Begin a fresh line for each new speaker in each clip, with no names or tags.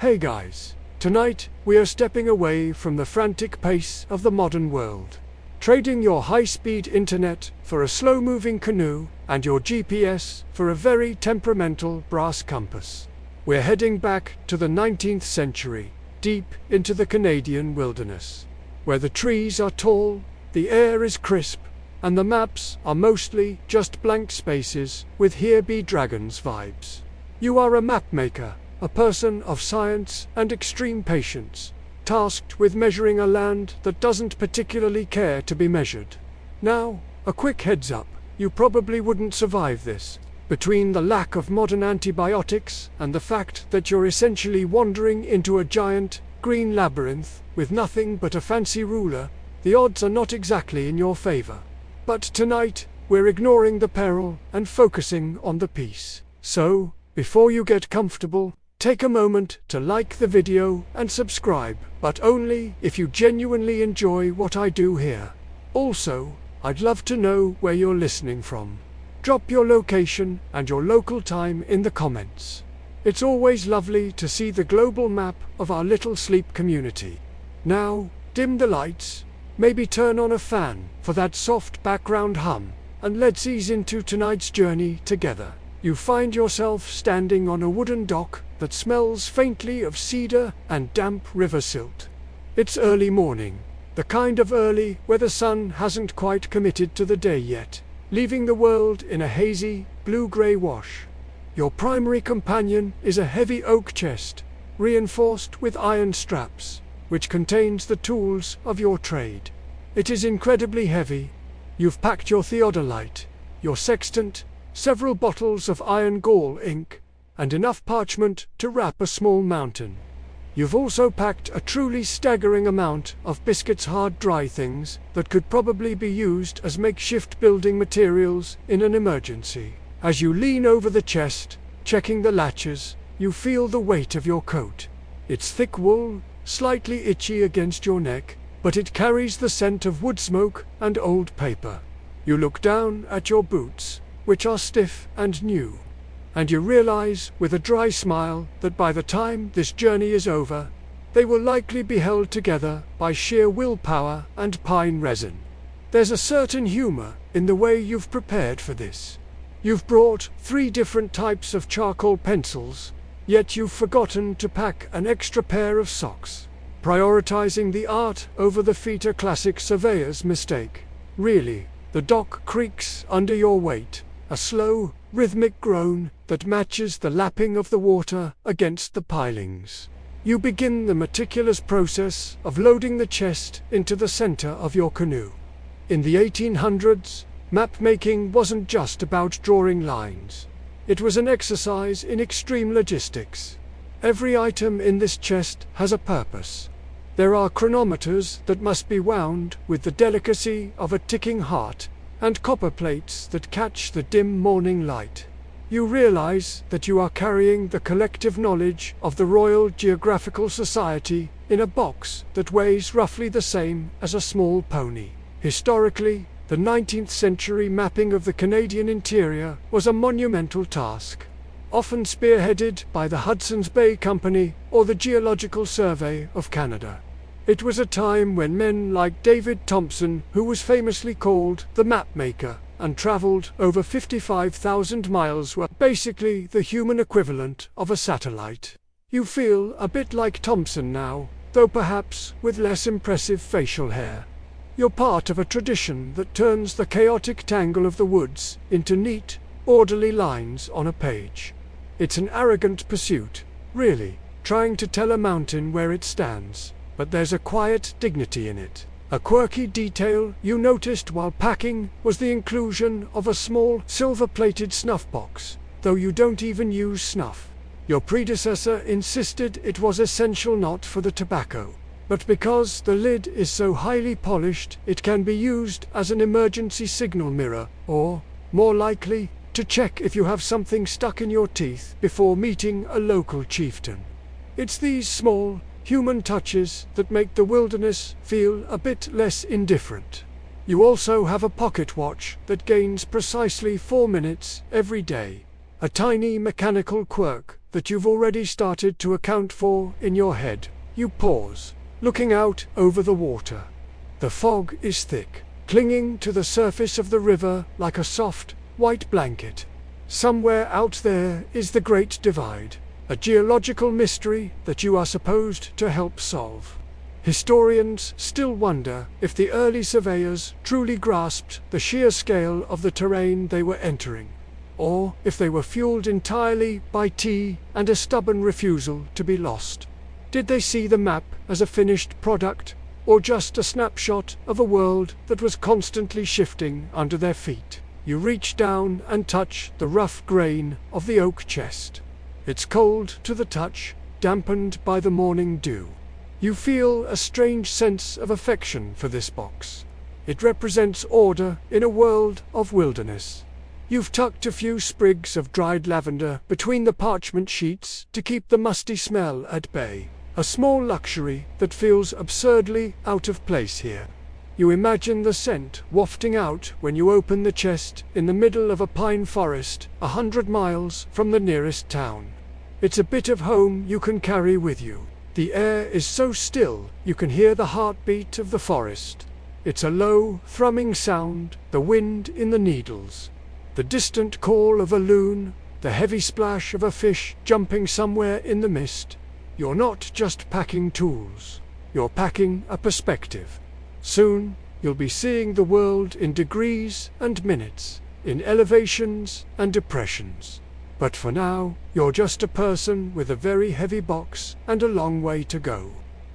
Hey guys, tonight we are stepping away from the frantic pace of the modern world. Trading your high-speed internet for a slow-moving canoe and your GPS for a very temperamental brass compass. We're heading back to the 19th century, deep into the Canadian wilderness, where the trees are tall, the air is crisp, and the maps are mostly just blank spaces with "Here Be Dragons" vibes. You are a mapmaker, a person of science and extreme patience, tasked with measuring a land that doesn't particularly care to be measured. Now, a quick heads up, you probably wouldn't survive this. Between the lack of modern antibiotics and the fact that you're essentially wandering into a giant, green labyrinth with nothing but a fancy ruler, the odds are not exactly in your favor. But tonight, we're ignoring the peril and focusing on the peace. So, before you get comfortable, take a moment to like the video and subscribe, but only if you genuinely enjoy what I do here. Also, I'd love to know where you're listening from. Drop your location and your local time in the comments. It's always lovely to see the global map of our little sleep community. Now, dim the lights, maybe turn on a fan for that soft background hum, and let's ease into tonight's journey together. You find yourself standing on a wooden dock that smells faintly of cedar and damp river silt. It's early morning, the kind of early where the sun hasn't quite committed to the day yet, leaving the world in a hazy, blue-grey wash. Your primary companion is a heavy oak chest, reinforced with iron straps, which contains the tools of your trade. It is incredibly heavy. You've packed your theodolite, your sextant, several bottles of iron gall ink, and enough parchment to wrap a small mountain. You've also packed a truly staggering amount of biscuits, hard dry things that could probably be used as makeshift building materials in an emergency. As you lean over the chest, checking the latches, you feel the weight of your coat. It's thick wool, slightly itchy against your neck, but it carries the scent of wood smoke and old paper. You look down at your boots, which are stiff and new, and you realize with a dry smile that by the time this journey is over, they will likely be held together by sheer willpower and pine resin. There's a certain humor in the way you've prepared for this. You've brought 3 different types of charcoal pencils, yet you've forgotten to pack an extra pair of socks. Prioritizing the art over the feet, a classic surveyor's mistake. Really, the dock creaks under your weight, a slow, rhythmic groan that matches the lapping of the water against the pilings. You begin the meticulous process of loading the chest into the center of your canoe. In the 1800s, mapmaking wasn't just about drawing lines. It was an exercise in extreme logistics. Every item in this chest has a purpose. There are chronometers that must be wound with the delicacy of a ticking heart, and copper plates that catch the dim morning light. You realize that you are carrying the collective knowledge of the Royal Geographical Society in a box that weighs roughly the same as a small pony. Historically, the 19th century mapping of the Canadian interior was a monumental task, often spearheaded by the Hudson's Bay Company or the Geological Survey of Canada. It was a time when men like David Thompson, who was famously called the mapmaker and traveled over 55,000 miles, were basically the human equivalent of a satellite. You feel a bit like Thompson now, though perhaps with less impressive facial hair. You're part of a tradition that turns the chaotic tangle of the woods into neat, orderly lines on a page. It's an arrogant pursuit, really, trying to tell a mountain where it stands, but there's a quiet dignity in it. A quirky detail you noticed while packing was the inclusion of a small, silver-plated snuff box, though you don't even use snuff. Your predecessor insisted it was essential not for the tobacco, but because the lid is so highly polished, it can be used as an emergency signal mirror, or, more likely, to check if you have something stuck in your teeth before meeting a local chieftain. It's these small, human touches that make the wilderness feel a bit less indifferent. You also have a pocket watch that gains precisely 4 minutes every day, a tiny mechanical quirk that you've already started to account for in your head. You pause, looking out over the water. The fog is thick, clinging to the surface of the river like a soft, white blanket. Somewhere out there is the Great Divide, a geological mystery that you are supposed to help solve. Historians still wonder if the early surveyors truly grasped the sheer scale of the terrain they were entering, or if they were fueled entirely by tea and a stubborn refusal to be lost. Did they see the map as a finished product, or just a snapshot of a world that was constantly shifting under their feet? You reach down and touch the rough grain of the oak chest. It's cold to the touch, dampened by the morning dew. You feel a strange sense of affection for this box. It represents order in a world of wilderness. You've tucked a few sprigs of dried lavender between the parchment sheets to keep the musty smell at bay, a small luxury that feels absurdly out of place here. You imagine the scent wafting out when you open the chest in the middle of a pine forest 100 miles from the nearest town. It's a bit of home you can carry with you. The air is so still you can hear the heartbeat of the forest. It's a low, thrumming sound, the wind in the needles, the distant call of a loon, the heavy splash of a fish jumping somewhere in the mist. You're not just packing tools, you're packing a perspective. Soon, you'll be seeing the world in degrees and minutes, in elevations and depressions. But for now, you're just a person with a very heavy box and a long way to go.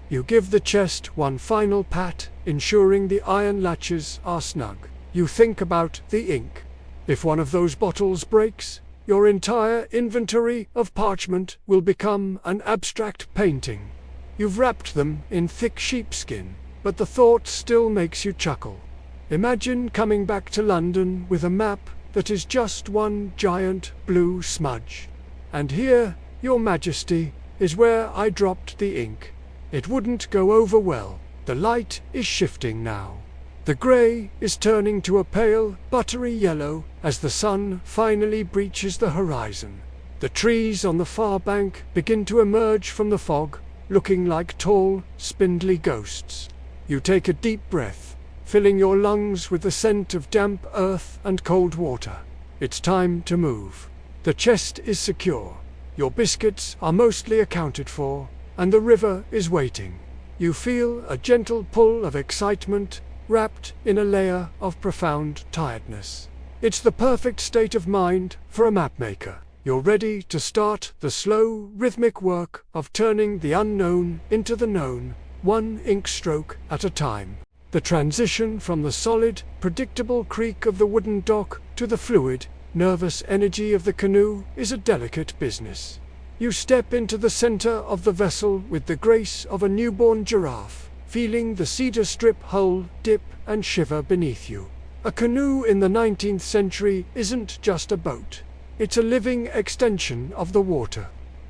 You give the chest one final pat, ensuring the iron latches are snug. You think about the ink. If one of those bottles breaks, your entire inventory of parchment will become an abstract painting. You've wrapped them in thick sheepskin, but the thought still makes you chuckle. Imagine coming back to London with a map that is just one giant blue smudge. And here, Your Majesty, is where I dropped the ink. It wouldn't go over well. The light is shifting now. The grey is turning to a pale, buttery yellow as the sun finally breaches the horizon. The trees on the far bank begin to emerge from the fog, looking like tall, spindly ghosts. You take a deep breath, filling your lungs with the scent of damp earth and cold water. It's time to move. The chest is secure. Your biscuits are mostly accounted for, and the river is waiting. You feel a gentle pull of excitement, wrapped in a layer of profound tiredness. It's the perfect state of mind for a mapmaker. You're ready to start the slow, rhythmic work of turning the unknown into the known, one ink stroke at a time. The transition from the solid, predictable creak of the wooden dock to the fluid, nervous energy of the canoe is a delicate business. You step into the center of the vessel with the grace of a newborn giraffe, feeling the cedar-strip hull dip and shiver beneath you. A canoe in the 19th century isn't just a boat. It's a living extension of the water.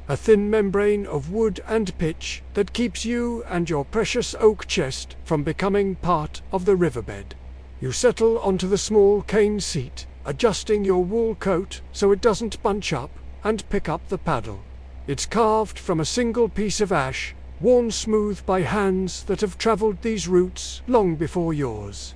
A thin membrane of wood and pitch that keeps you and your precious oak chest from becoming part of the riverbed. You settle onto the small cane seat, adjusting your wool coat so it doesn't bunch up, and pick up the paddle. It's carved from a single piece of ash, worn smooth by hands that have traveled these routes long before yours.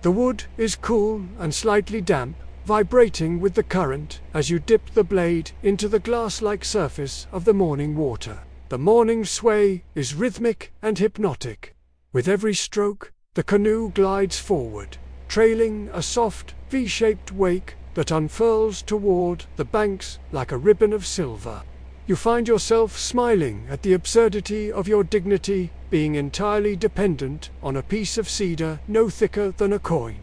The wood is cool and slightly damp, vibrating with the current as you dip the blade into the glass-like surface of the morning water. The morning sway is rhythmic and hypnotic. With every stroke, the canoe glides forward, trailing a soft, V-shaped wake that unfurls toward the banks like a ribbon of silver. You find yourself smiling at the absurdity of your dignity being entirely dependent on a piece of cedar no thicker than a coin.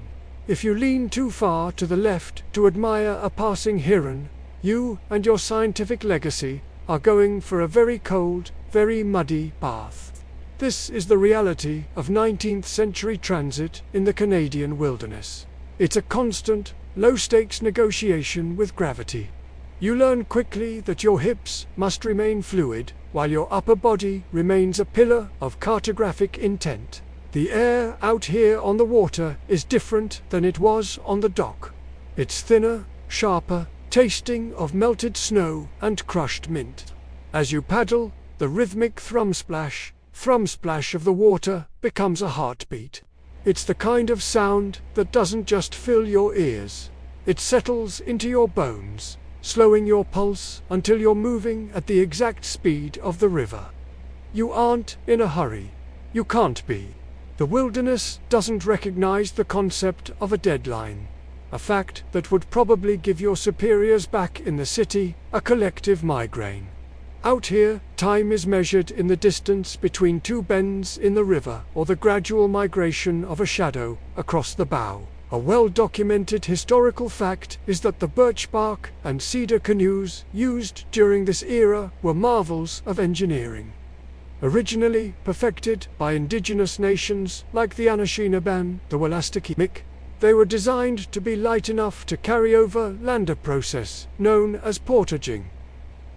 If you lean too far to the left to admire a passing heron, you and your scientific legacy are going for a very cold, very muddy bath. This is the reality of 19th century transit in the Canadian wilderness. It's a constant, low-stakes negotiation with gravity. You learn quickly that your hips must remain fluid, while your upper body remains a pillar of cartographic intent. The air out here on the water is different than it was on the dock. It's thinner, sharper, tasting of melted snow and crushed mint. As you paddle, the rhythmic thrum splash of the water becomes a heartbeat. It's the kind of sound that doesn't just fill your ears. It settles into your bones, slowing your pulse until you're moving at the exact speed of the river. You aren't in a hurry. You can't be. The wilderness doesn't recognize the concept of a deadline, a fact that would probably give your superiors back in the city a collective migraine. Out here, time is measured in the distance between two bends in the river or the gradual migration of a shadow across the bow. A well-documented historical fact is that the birch bark and cedar canoes used during this era were marvels of engineering. Originally perfected by indigenous nations like the Anishinaabe, the Wolastoqiyik, they were designed to be light enough to carry over lander process known as portaging,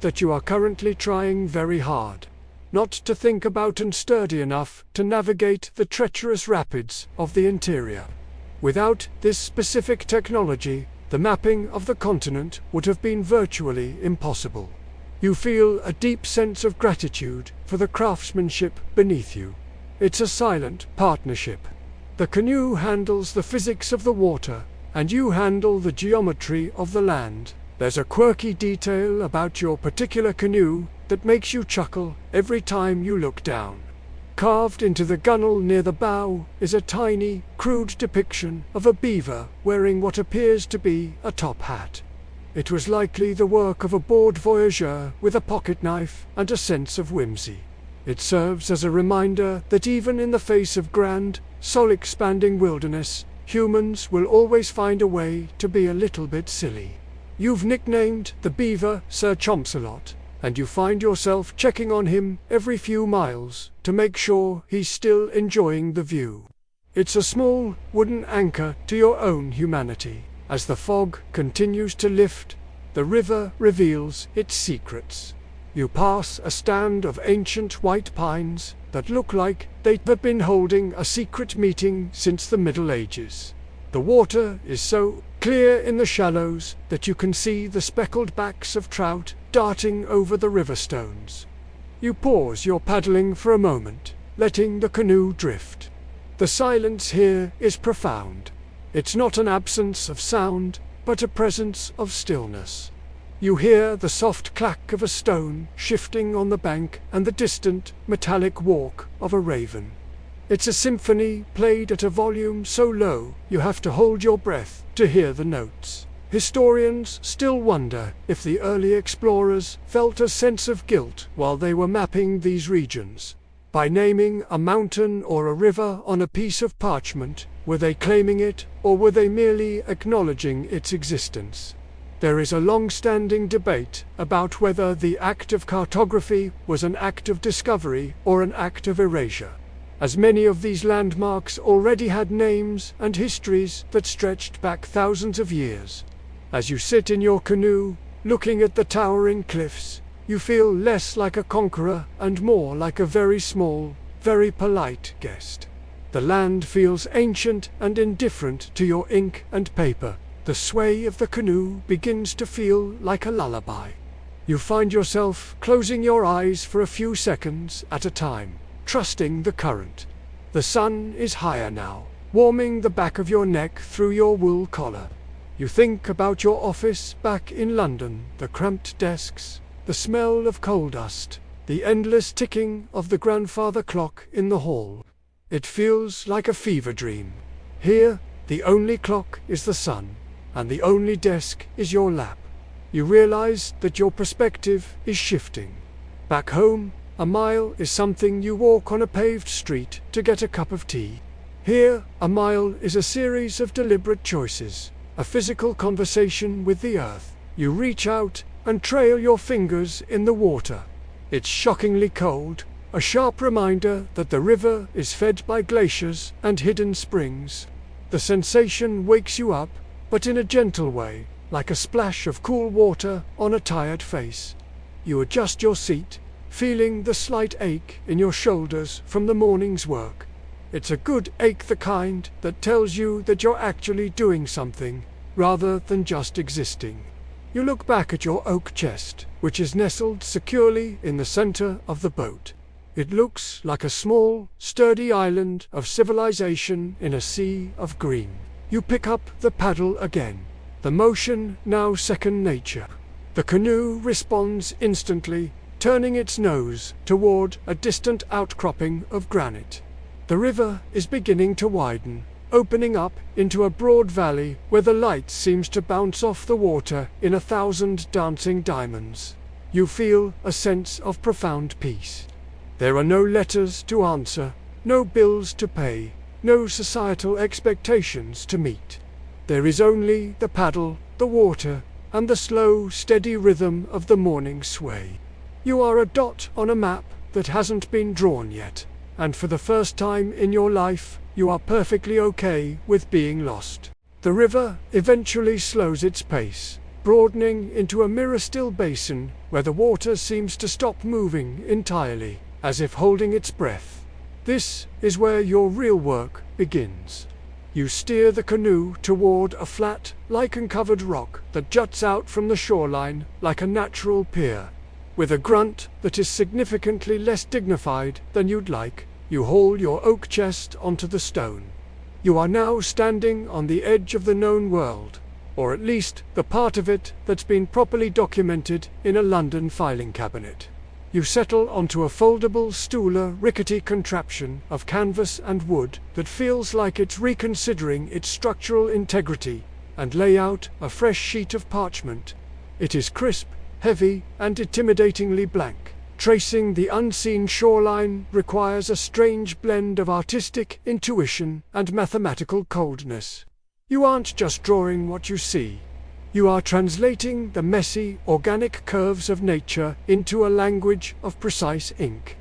that you are currently trying very hard not to think about, and sturdy enough to navigate the treacherous rapids of the interior. Without this specific technology, the mapping of the continent would have been virtually impossible. You feel a deep sense of gratitude for the craftsmanship beneath you. It's a silent partnership. The canoe handles the physics of the water, and you handle the geometry of the land. There's a quirky detail about your particular canoe that makes you chuckle every time you look down. Carved into the gunwale near the bow is a tiny, crude depiction of a beaver wearing what appears to be a top hat. It was likely the work of a bored voyageur with a pocket knife and a sense of whimsy. It serves as a reminder that even in the face of grand, soul-expanding wilderness, humans will always find a way to be a little bit silly. You've nicknamed the beaver Sir Chomsalot, and you find yourself checking on him every few miles to make sure he's still enjoying the view. It's a small wooden anchor to your own humanity. As the fog continues to lift, the river reveals its secrets. You pass a stand of ancient white pines that look like they've been holding a secret meeting since the Middle Ages. The water is so clear in the shallows that you can see the speckled backs of trout darting over the river stones. You pause your paddling for a moment, letting the canoe drift. The silence here is profound. It's not an absence of sound, but a presence of stillness. You hear the soft clack of a stone shifting on the bank and the distant, metallic walk of a raven. It's a symphony played at a volume so low you have to hold your breath to hear the notes. Historians still wonder if the early explorers felt a sense of guilt while they were mapping these regions. By naming a mountain or a river on a piece of parchment, were they claiming it, or were they merely acknowledging its existence? There is a long-standing debate about whether the act of cartography was an act of discovery or an act of erasure, as many of these landmarks already had names and histories that stretched back thousands of years. As you sit in your canoe, looking at the towering cliffs, you feel less like a conqueror and more like a very small, very polite guest. The land feels ancient and indifferent to your ink and paper. The sway of the canoe begins to feel like a lullaby. You find yourself closing your eyes for a few seconds at a time, trusting the current. The sun is higher now, warming the back of your neck through your wool collar. You think about your office back in London, the cramped desks, the smell of coal dust, the endless ticking of the grandfather clock in the hall. It feels like a fever dream. Here, the only clock is the sun, and the only desk is your lap. You realize that your perspective is shifting. Back home, a mile is something you walk on a paved street to get a cup of tea. Here, a mile is a series of deliberate choices, a physical conversation with the earth. You reach out and trail your fingers in the water. It's shockingly cold, a sharp reminder that the river is fed by glaciers and hidden springs. The sensation wakes you up, but in a gentle way, like a splash of cool water on a tired face. You adjust your seat, feeling the slight ache in your shoulders from the morning's work. It's a good ache, the kind that tells you that you're actually doing something, rather than just existing. You look back at your oak chest, which is nestled securely in the center of the boat. It looks like a small, sturdy island of civilization in a sea of green. You pick up the paddle again, the motion now second nature. The canoe responds instantly, turning its nose toward a distant outcropping of granite. The river is beginning to widen, opening up into a broad valley where the light seems to bounce off the water in 1,000 dancing diamonds. You feel a sense of profound peace. There are no letters to answer, no bills to pay, no societal expectations to meet. There is only the paddle, the water, and the slow, steady rhythm of the morning sway. You are a dot on a map that hasn't been drawn yet, and for the first time in your life, you are perfectly okay with being lost. The river eventually slows its pace, broadening into a mirror-still basin where the water seems to stop moving entirely, as if holding its breath. This is where your real work begins. You steer the canoe toward a flat, lichen-covered rock that juts out from the shoreline like a natural pier. With a grunt that is significantly less dignified than you'd like, you haul your oak chest onto the stone. You are now standing on the edge of the known world, or at least the part of it that's been properly documented in a London filing cabinet. You settle onto a foldable, stooler, rickety contraption of canvas and wood that feels like it's reconsidering its structural integrity, and lay out a fresh sheet of parchment. It is crisp, heavy, and intimidatingly blank. Tracing the unseen shoreline requires a strange blend of artistic intuition and mathematical coldness. You aren't just drawing what you see. You are translating the messy, organic curves of nature into a language of precise ink.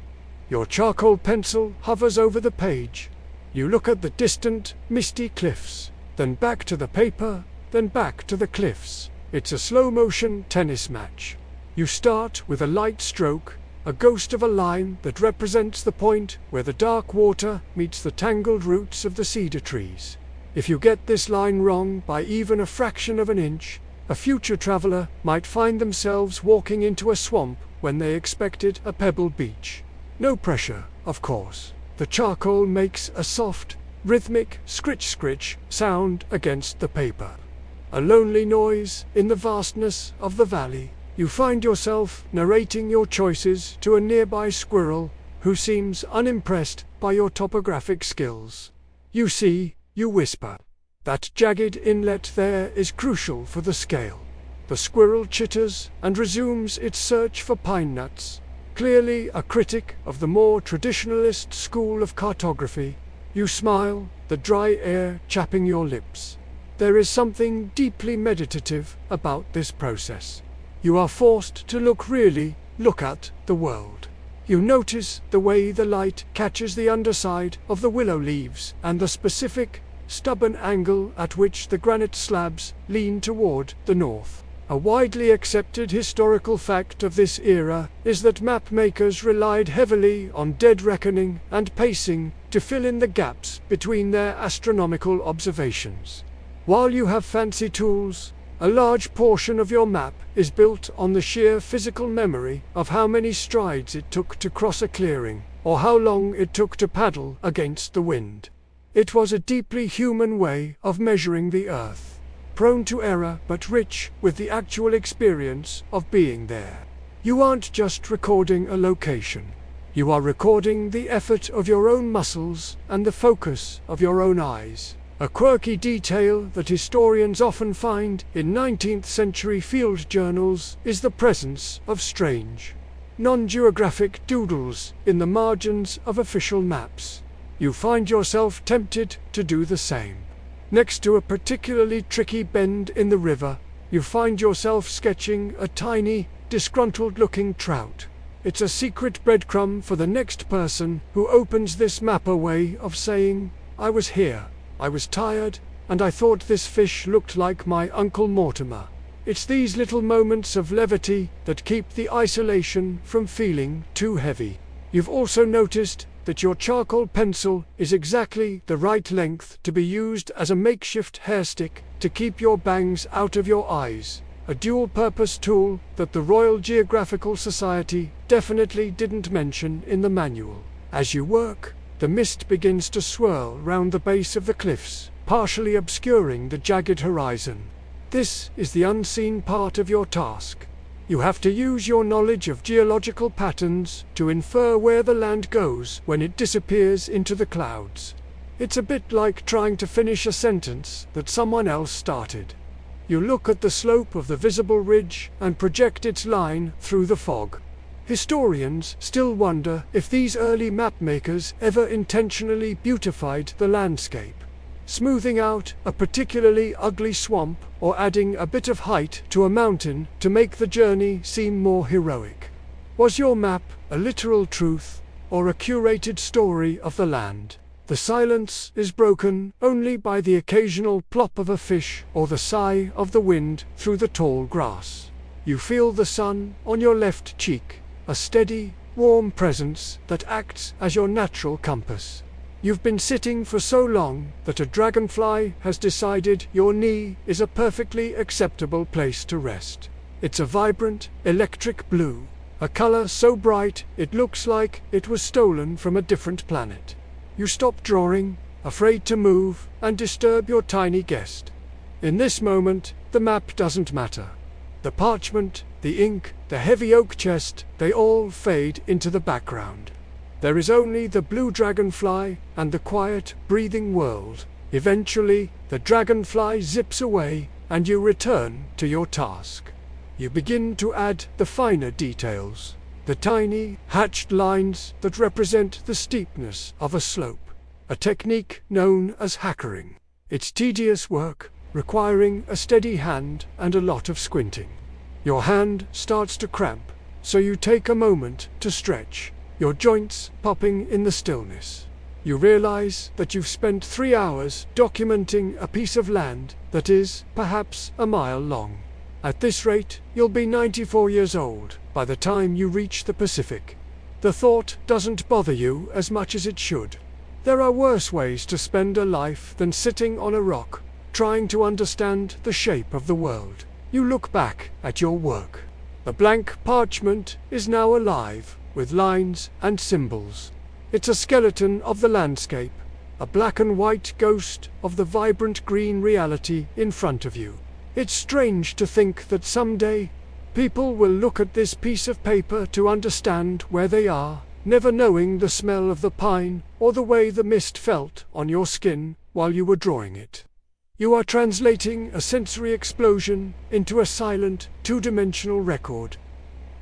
Your charcoal pencil hovers over the page. You look at the distant, misty cliffs, then back to the paper, then back to the cliffs. It's a slow-motion tennis match. You start with a light stroke, a ghost of a line that represents the point where the dark water meets the tangled roots of the cedar trees. If you get this line wrong by even a fraction of an inch, a future traveler might find themselves walking into a swamp when they expected a pebbled beach. No pressure, of course. The charcoal makes a soft, rhythmic scritch-scritch sound against the paper. A lonely noise in the vastness of the valley. You find yourself narrating your choices to a nearby squirrel who seems unimpressed by your topographic skills. You see, you whisper. That jagged inlet there is crucial for the scale. The squirrel chitters and resumes its search for pine nuts. Clearly a critic of the more traditionalist school of cartography. You smile, the dry air chapping your lips. There is something deeply meditative about this process. You are forced to look at the world. You notice the way the light catches the underside of the willow leaves and the specific, stubborn angle at which the granite slabs lean toward the north. A widely accepted historical fact of this era is that mapmakers relied heavily on dead reckoning and pacing to fill in the gaps between their astronomical observations. While you have fancy tools, a large portion of your map is built on the sheer physical memory of how many strides it took to cross a clearing, or how long it took to paddle against the wind. It was a deeply human way of measuring the earth, prone to error but rich with the actual experience of being there. You aren't just recording a location. You are recording the effort of your own muscles and the focus of your own eyes. A quirky detail that historians often find in 19th-century field journals is the presence of strange, non-geographic doodles in the margins of official maps. You find yourself tempted to do the same. Next to a particularly tricky bend in the river, you find yourself sketching a tiny, disgruntled-looking trout. It's a secret breadcrumb for the next person who opens this map, a way of saying, "I was here. I was tired, and I thought this fish looked like my Uncle Mortimer." It's these little moments of levity that keep the isolation from feeling too heavy. You've also noticed that your charcoal pencil is exactly the right length to be used as a makeshift hairstick to keep your bangs out of your eyes. a dual-purpose tool that the Royal Geographical Society definitely didn't mention in the manual. As you work, the mist begins to swirl round the base of the cliffs, partially obscuring the jagged horizon. This is the unseen part of your task. You have to use your knowledge of geological patterns to infer where the land goes when it disappears into the clouds. It's a bit like trying to finish a sentence that someone else started. You look at the slope of the visible ridge and project its line through the fog. Historians still wonder if these early mapmakers ever intentionally beautified the landscape, smoothing out a particularly ugly swamp or adding a bit of height to a mountain to make the journey seem more heroic. Was your map a literal truth or a curated story of the land? The silence is broken only by the occasional plop of a fish or the sigh of the wind through the tall grass. You feel the sun on your left cheek, a steady, warm presence that acts as your natural compass. You've been sitting for so long that a dragonfly has decided your knee is a perfectly acceptable place to rest. It's a vibrant, electric blue, a color so bright it looks like it was stolen from a different planet. You stop drawing, afraid to move and disturb your tiny guest. In this moment, the map doesn't matter. The parchment, the ink, the heavy oak chest, they all fade into the background. There is only the blue dragonfly and the quiet, breathing world. Eventually, the dragonfly zips away and you return to your task. You begin to add the finer details, the tiny, hatched lines that represent the steepness of a slope, a technique known as hackering. It's tedious work, requiring a steady hand and a lot of squinting. Your hand starts to cramp, so you take a moment to stretch, your joints popping in the stillness. You realize that you've spent 3 hours documenting a piece of land that is, perhaps, a mile long. At this rate, you'll be 94 years old by the time you reach the Pacific. The thought doesn't bother you as much as it should. There are worse ways to spend a life than sitting on a rock, trying to understand the shape of the world. You look back at your work. The blank parchment is now alive, with lines and symbols. It's a skeleton of the landscape, a black and white ghost of the vibrant green reality in front of you. It's strange to think that someday, people will look at this piece of paper to understand where they are, never knowing the smell of the pine or the way the mist felt on your skin while you were drawing it. You are translating a sensory explosion into a silent, two-dimensional record.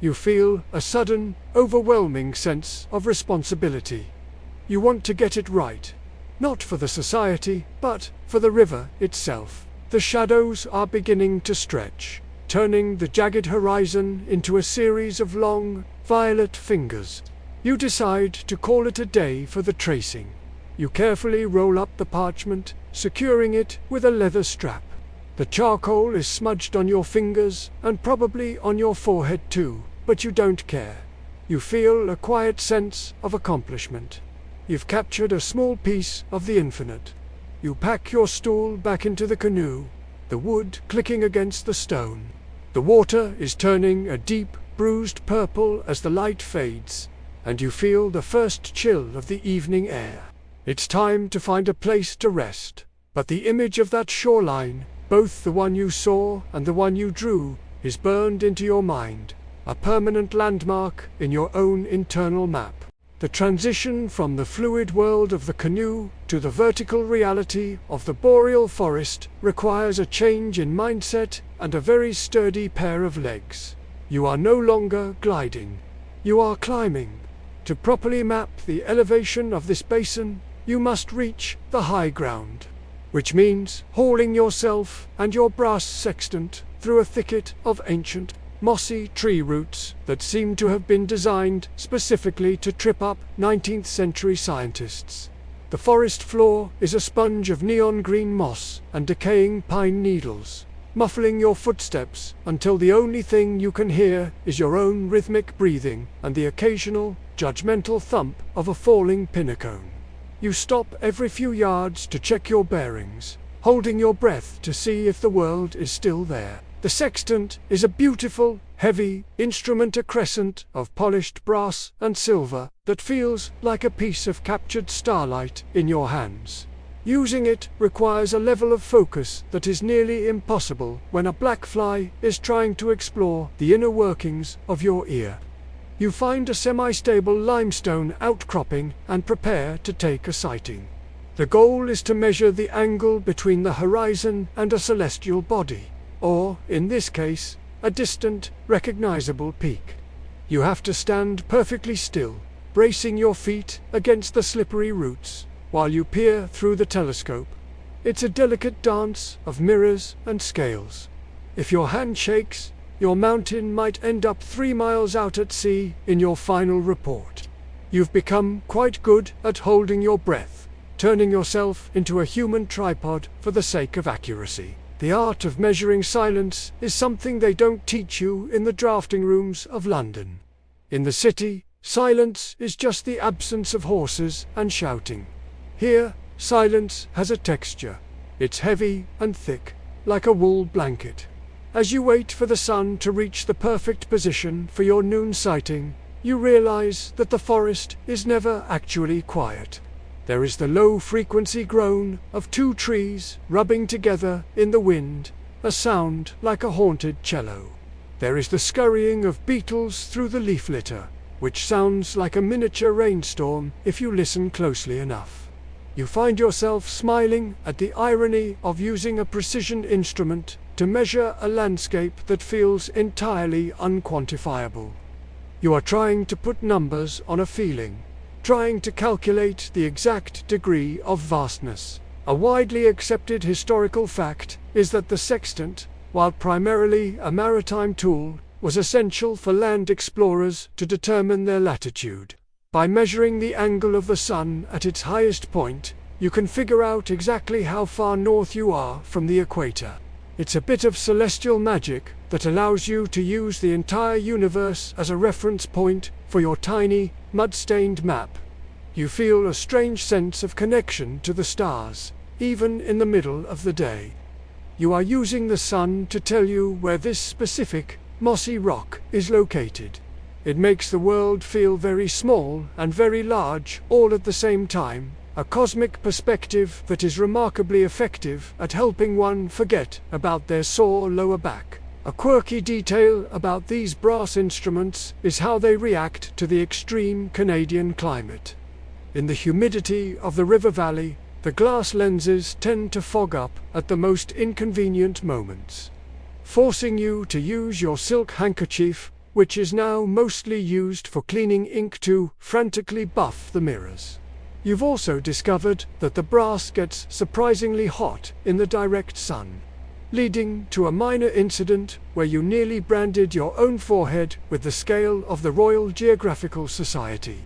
You feel a sudden, overwhelming sense of responsibility. You want to get it right, not for the society, but for the river itself. The shadows are beginning to stretch, turning the jagged horizon into a series of long, violet fingers. You decide to call it a day for the tracing. You carefully roll up the parchment, securing it with a leather strap. The charcoal is smudged on your fingers and probably on your forehead too, but you don't care. You feel a quiet sense of accomplishment. You've captured a small piece of the infinite. You pack your stool back into the canoe, the wood clicking against the stone. The water is turning a deep, bruised purple as the light fades, and you feel the first chill of the evening air. It's time to find a place to rest, but the image of that shoreline, both the one you saw and the one you drew, is burned into your mind, a permanent landmark in your own internal map. The transition from the fluid world of the canoe to the vertical reality of the boreal forest requires a change in mindset and a very sturdy pair of legs. You are no longer gliding. You are climbing. To properly map the elevation of this basin, you must reach the high ground, which means hauling yourself and your brass sextant through a thicket of ancient, mossy tree roots that seem to have been designed specifically to trip up 19th century scientists. The forest floor is a sponge of neon green moss and decaying pine needles, muffling your footsteps until the only thing you can hear is your own rhythmic breathing and the occasional, judgmental thump of a falling pinnacone. You stop every few yards to check your bearings, holding your breath to see if the world is still there. The sextant is a beautiful, heavy instrument, a crescent of polished brass and silver that feels like a piece of captured starlight in your hands. Using it requires a level of focus that is nearly impossible when a black fly is trying to explore the inner workings of your ear. You find a semi-stable limestone outcropping and prepare to take a sighting. The goal is to measure the angle between the horizon and a celestial body, or, in this case, a distant, recognizable peak. You have to stand perfectly still, bracing your feet against the slippery roots, while you peer through the telescope. It's a delicate dance of mirrors and scales. If your hand shakes, your mountain might end up 3 miles out at sea in your final report. You've become quite good at holding your breath, turning yourself into a human tripod for the sake of accuracy. The art of measuring silence is something they don't teach you in the drafting rooms of London. In the city, silence is just the absence of horses and shouting. Here, silence has a texture. It's heavy and thick, like a wool blanket. As you wait for the sun to reach the perfect position for your noon sighting, you realize that the forest is never actually quiet. There is the low-frequency groan of 2 trees rubbing together in the wind, a sound like a haunted cello. There is the scurrying of beetles through the leaf litter, which sounds like a miniature rainstorm if you listen closely enough. You find yourself smiling at the irony of using a precision instrument to measure a landscape that feels entirely unquantifiable. You are trying to put numbers on a feeling, trying to calculate the exact degree of vastness. A widely accepted historical fact is that the sextant, while primarily a maritime tool, was essential for land explorers to determine their latitude. By measuring the angle of the sun at its highest point, you can figure out exactly how far north you are from the equator. It's a bit of celestial magic that allows you to use the entire universe as a reference point for your tiny, mud-stained map. You feel a strange sense of connection to the stars, even in the middle of the day. You are using the sun to tell you where this specific, mossy rock is located. It makes the world feel very small and very large all at the same time, a cosmic perspective that is remarkably effective at helping one forget about their sore lower back. A quirky detail about these brass instruments is how they react to the extreme Canadian climate. In the humidity of the river valley, the glass lenses tend to fog up at the most inconvenient moments, forcing you to use your silk handkerchief, which is now mostly used for cleaning ink, to frantically buff the mirrors. You've also discovered that the brass gets surprisingly hot in the direct sun, leading to a minor incident where you nearly branded your own forehead with the scale of the Royal Geographical Society.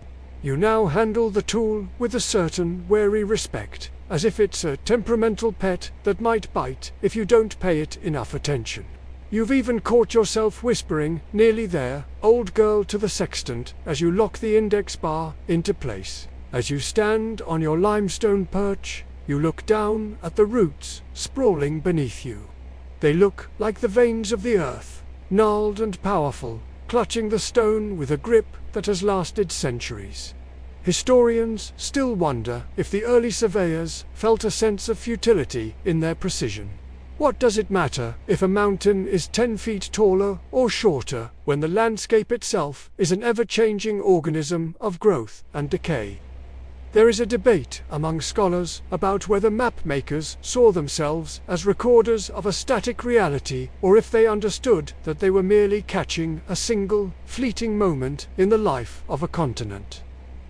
You now handle the tool with a certain wary respect, as if it's a temperamental pet that might bite if you don't pay it enough attention. You've even caught yourself whispering, "Nearly there, old girl," to the sextant as you lock the index bar into place. As you stand on your limestone perch, you look down at the roots sprawling beneath you. They look like the veins of the earth, gnarled and powerful, clutching the stone with a grip that has lasted centuries. Historians still wonder if the early surveyors felt a sense of futility in their precision. What does it matter if a mountain is 10 feet taller or shorter when the landscape itself is an ever-changing organism of growth and decay? There is a debate among scholars about whether mapmakers saw themselves as recorders of a static reality, or if they understood that they were merely catching a single, fleeting moment in the life of a continent.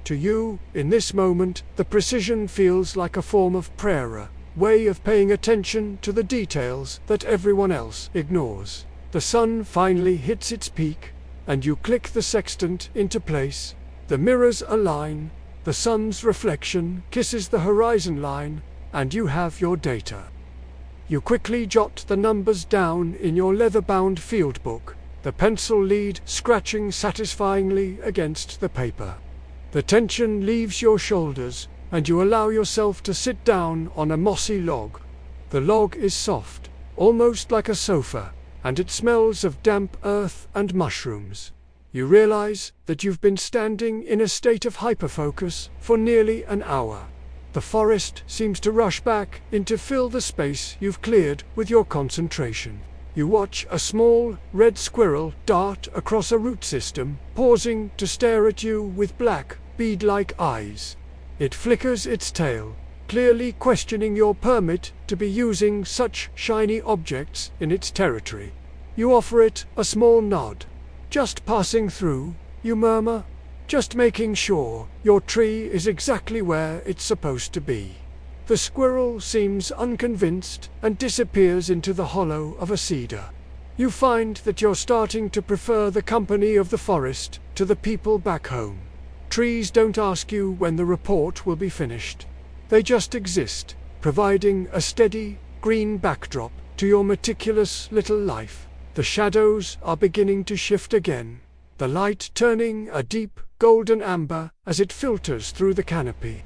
To you, in this moment, the precision feels like a form of prayer, way of paying attention to the details that everyone else ignores. The sun finally hits its peak, and you click the sextant into place. The mirrors align, the sun's reflection kisses the horizon line, and you have your data. You quickly jot the numbers down in your leather-bound field book, the pencil lead scratching satisfyingly against the paper. The tension leaves your shoulders, and you allow yourself to sit down on a mossy log. The log is soft, almost like a sofa, and it smells of damp earth and mushrooms. You realize that you've been standing in a state of hyperfocus for nearly an hour. The forest seems to rush back in to fill the space you've cleared with your concentration. You watch a small, red squirrel dart across a root system, pausing to stare at you with black, bead-like eyes. It flickers its tail, clearly questioning your permit to be using such shiny objects in its territory. You offer it a small nod. "Just passing through," you murmur, "just making sure your tree is exactly where it's supposed to be." The squirrel seems unconvinced and disappears into the hollow of a cedar. You find that you're starting to prefer the company of the forest to the people back home. Trees don't ask you when the report will be finished. They just exist, providing a steady, green backdrop to your meticulous little life. The shadows are beginning to shift again, the light turning a deep, golden amber as it filters through the canopy.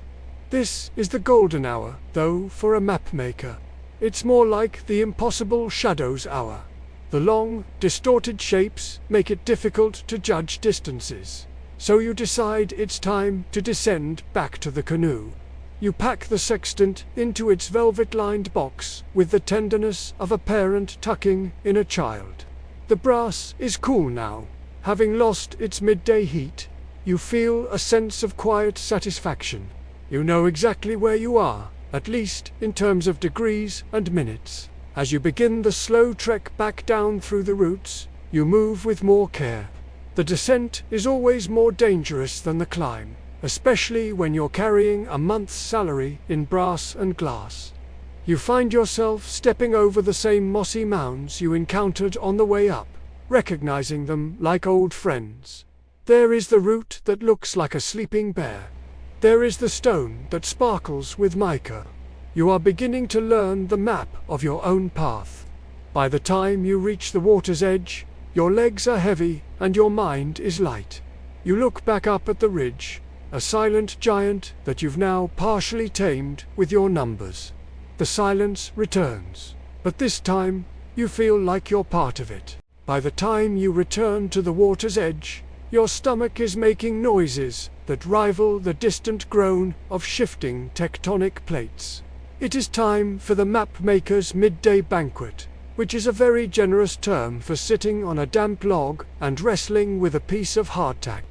This is the golden hour, though, for a mapmaker. It's more like the impossible shadows hour. The long, distorted shapes make it difficult to judge distances. So you decide it's time to descend back to the canoe. You pack the sextant into its velvet-lined box with the tenderness of a parent tucking in a child. The brass is cool now. Having lost its midday heat, you feel a sense of quiet satisfaction. You know exactly where you are, at least in terms of degrees and minutes. As you begin the slow trek back down through the roots, you move with more care. The descent is always more dangerous than the climb, especially when you're carrying a month's salary in brass and glass. You find yourself stepping over the same mossy mounds you encountered on the way up, recognizing them like old friends. There is the root that looks like a sleeping bear. There is the stone that sparkles with mica. You are beginning to learn the map of your own path. By the time you reach the water's edge, your legs are heavy and your mind is light. You look back up at the ridge, a silent giant that you've now partially tamed with your numbers. The silence returns, but this time you feel like you're part of it. By the time you return to the water's edge, your stomach is making noises that rival the distant groan of shifting tectonic plates. It is time for the mapmaker's midday banquet, which is a very generous term for sitting on a damp log and wrestling with a piece of hardtack.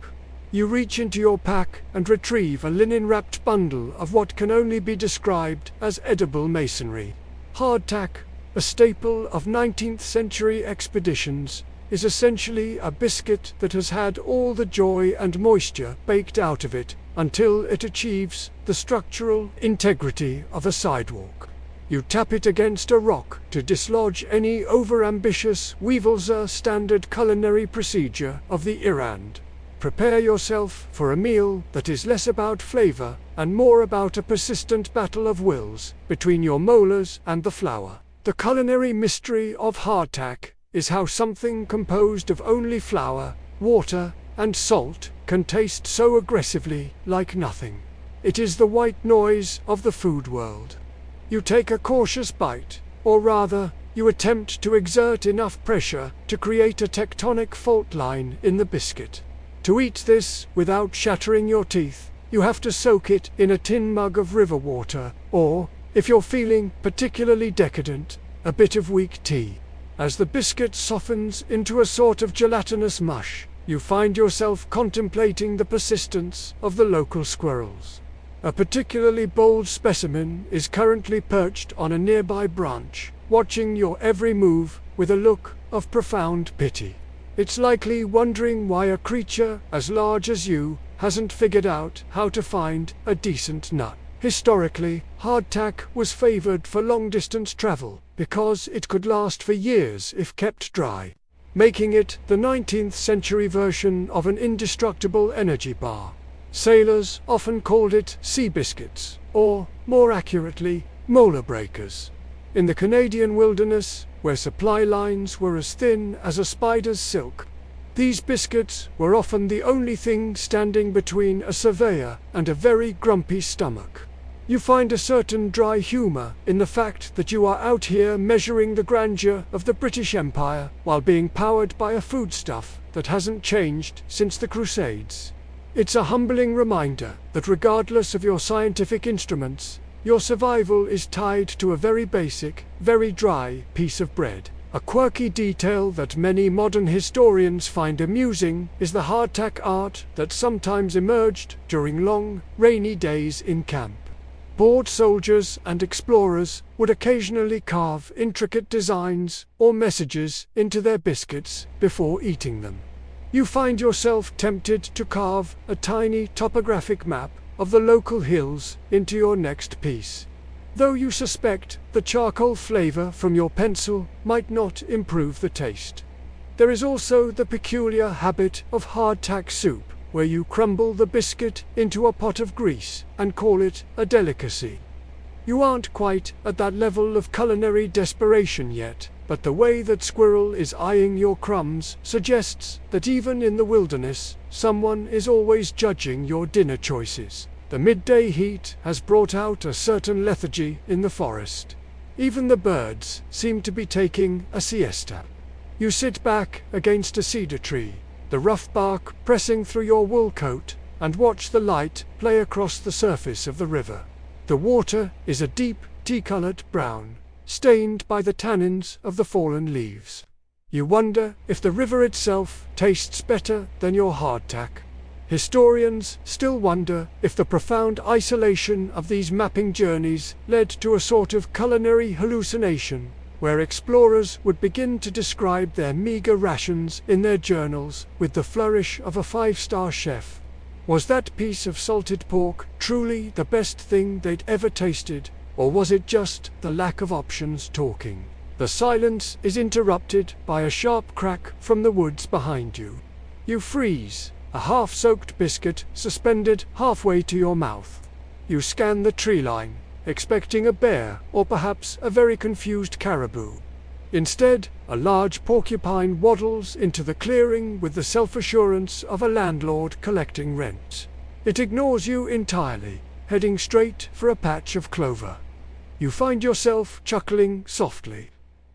You reach into your pack and retrieve a linen-wrapped bundle of what can only be described as edible masonry. Hardtack, a staple of 19th-century expeditions, is essentially a biscuit that has had all the joy and moisture baked out of it until it achieves the structural integrity of a sidewalk. You tap it against a rock to dislodge any overambitious Weevils' standard culinary procedure of the Irand. Prepare yourself for a meal that is less about flavor and more about a persistent battle of wills between your molars and the flour. The culinary mystery of hardtack is how something composed of only flour, water, and salt can taste so aggressively like nothing. It is the white noise of the food world. You take a cautious bite, or rather, you attempt to exert enough pressure to create a tectonic fault line in the biscuit. To eat this without shattering your teeth, you have to soak it in a tin mug of river water, or, if you're feeling particularly decadent, a bit of weak tea. As the biscuit softens into a sort of gelatinous mush, you find yourself contemplating the persistence of the local squirrels. A particularly bold specimen is currently perched on a nearby branch, watching your every move with a look of profound pity. It's likely wondering why a creature as large as you hasn't figured out how to find a decent nut. Historically, hardtack was favored for long-distance travel because it could last for years if kept dry, making it the 19th-century version of an indestructible energy bar. Sailors often called it sea biscuits, or, more accurately, molar breakers. In the Canadian wilderness, where supply lines were as thin as a spider's silk, these biscuits were often the only thing standing between a surveyor and a very grumpy stomach. You find a certain dry humour in the fact that you are out here measuring the grandeur of the British Empire while being powered by a foodstuff that hasn't changed since the Crusades. It's a humbling reminder that regardless of your scientific instruments, your survival is tied to a very basic, very dry piece of bread. A quirky detail that many modern historians find amusing is the hardtack art that sometimes emerged during long, rainy days in camp. Bored soldiers and explorers would occasionally carve intricate designs or messages into their biscuits before eating them. You find yourself tempted to carve a tiny topographic map of the local hills into your next piece. Though you suspect the charcoal flavor from your pencil might not improve the taste. There is also the peculiar habit of hardtack soup, where you crumble the biscuit into a pot of grease and call it a delicacy. You aren't quite at that level of culinary desperation yet, but the way that Squirrel is eyeing your crumbs suggests that even in the wilderness, someone is always judging your dinner choices. The midday heat has brought out a certain lethargy in the forest. Even the birds seem to be taking a siesta. You sit back against a cedar tree, the rough bark pressing through your wool coat, and watch the light play across the surface of the river. The water is a deep, tea-colored brown, stained by the tannins of the fallen leaves. You wonder if the river itself tastes better than your hardtack. Historians still wonder if the profound isolation of these mapping journeys led to a sort of culinary hallucination, where explorers would begin to describe their meager rations in their journals with the flourish of a five-star chef. Was that piece of salted pork truly the best thing they'd ever tasted, or was it just the lack of options talking? The silence is interrupted by a sharp crack from the woods behind you. You freeze, a half-soaked biscuit suspended halfway to your mouth. You scan the tree line, expecting a bear or perhaps a very confused caribou. Instead, a large porcupine waddles into the clearing with the self-assurance of a landlord collecting rent. It ignores you entirely, heading straight for a patch of clover. You find yourself chuckling softly.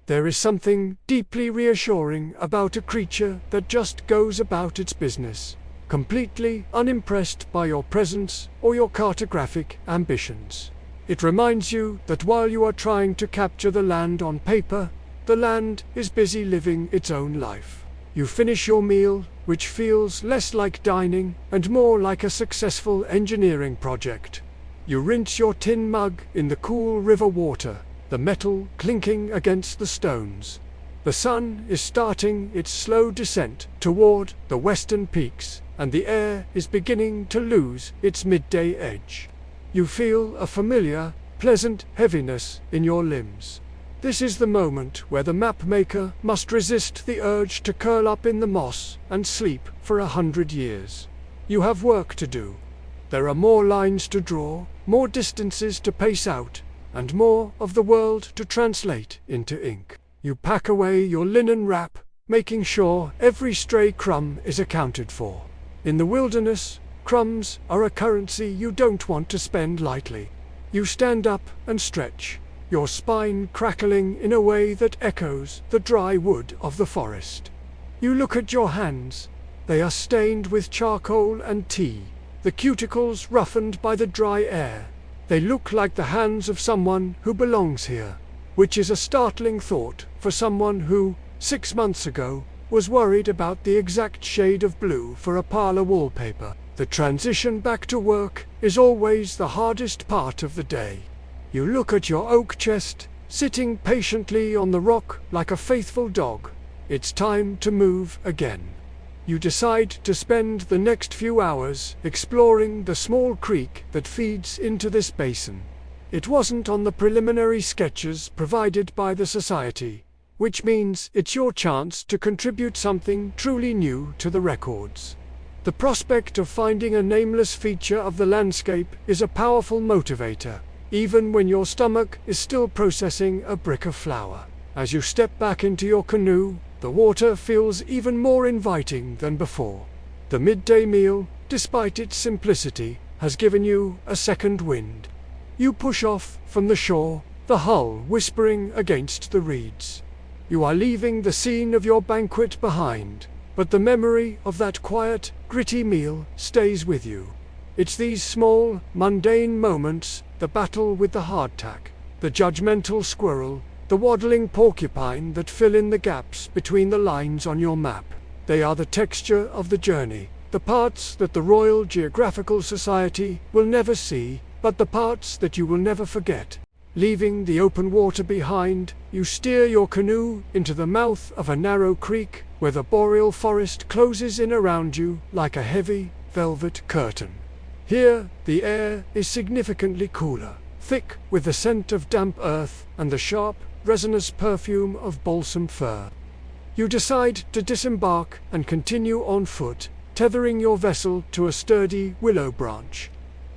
There is something deeply reassuring about a creature that just goes about its business, completely unimpressed by your presence or your cartographic ambitions. It reminds you that while you are trying to capture the land on paper, the land is busy living its own life. You finish your meal, which feels less like dining and more like a successful engineering project. You rinse your tin mug in the cool river water, the metal clinking against the stones. The sun is starting its slow descent toward the western peaks, and the air is beginning to lose its midday edge. You feel a familiar, pleasant heaviness in your limbs. This is the moment where the mapmaker must resist the urge to curl up in the moss and sleep for 100 years. You have work to do. There are more lines to draw, more distances to pace out, and more of the world to translate into ink. You pack away your linen wrap, making sure every stray crumb is accounted for. In the wilderness, crumbs are a currency you don't want to spend lightly. You stand up and stretch, your spine crackling in a way that echoes the dry wood of the forest. You look at your hands. They are stained with charcoal and tea, the cuticles roughened by the dry air. They look like the hands of someone who belongs here, which is a startling thought for someone who, 6 months ago, was worried about the exact shade of blue for a parlor wallpaper. The transition back to work is always the hardest part of the day. You look at your oak chest, sitting patiently on the rock like a faithful dog. It's time to move again. You decide to spend the next few hours exploring the small creek that feeds into this basin. It wasn't on the preliminary sketches provided by the Society, which means it's your chance to contribute something truly new to the records. The prospect of finding a nameless feature of the landscape is a powerful motivator, even when your stomach is still processing a brick of flour. As you step back into your canoe, the water feels even more inviting than before. The midday meal, despite its simplicity, has given you a second wind. You push off from the shore, the hull whispering against the reeds. You are leaving the scene of your banquet behind, but the memory of that quiet, gritty meal stays with you. It's these small, mundane moments, the battle with the hardtack, the judgmental squirrel, the waddling porcupine that fill in the gaps between the lines on your map. They are the texture of the journey, the parts that the Royal Geographical Society will never see, but the parts that you will never forget. Leaving the open water behind, you steer your canoe into the mouth of a narrow creek where the boreal forest closes in around you like a heavy, velvet curtain. Here, the air is significantly cooler, thick with the scent of damp earth and the sharp, resinous perfume of balsam fir. You decide to disembark and continue on foot, tethering your vessel to a sturdy willow branch.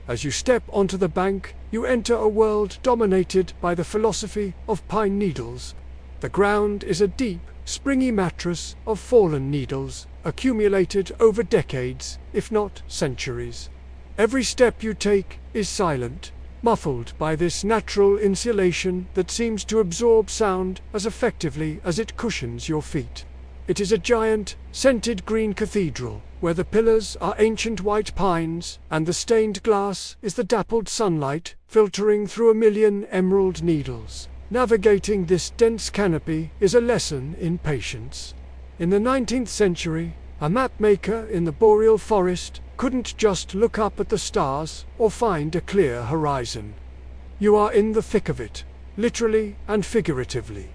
As you step onto the bank, you enter a world dominated by the philosophy of pine needles. The ground is a deep, springy mattress of fallen needles, accumulated over decades, if not centuries. Every step you take is silent, muffled by this natural insulation that seems to absorb sound as effectively as it cushions your feet. It is a giant, scented green cathedral, where the pillars are ancient white pines, and the stained glass is the dappled sunlight filtering through a million emerald needles. Navigating this dense canopy is a lesson in patience. In the 19th century, a mapmaker in the boreal forest couldn't just look up at the stars or find a clear horizon. You are in the thick of it, literally and figuratively.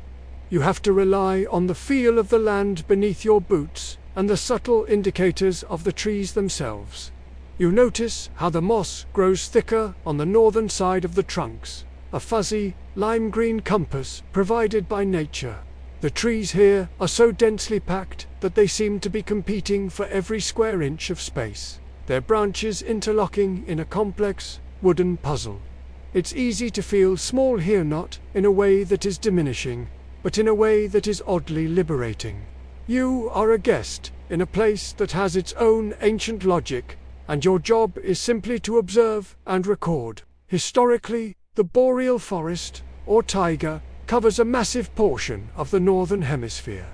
You have to rely on the feel of the land beneath your boots and the subtle indicators of the trees themselves. You notice how the moss grows thicker on the northern side of the trunks, a fuzzy, lime-green compass provided by nature. The trees here are so densely packed that they seem to be competing for every square inch of space, their branches interlocking in a complex, wooden puzzle. It's easy to feel small here, not in a way that is diminishing, but in a way that is oddly liberating. You are a guest in a place that has its own ancient logic, and your job is simply to observe and record. Historically, the boreal forest, or taiga, covers a massive portion of the northern hemisphere,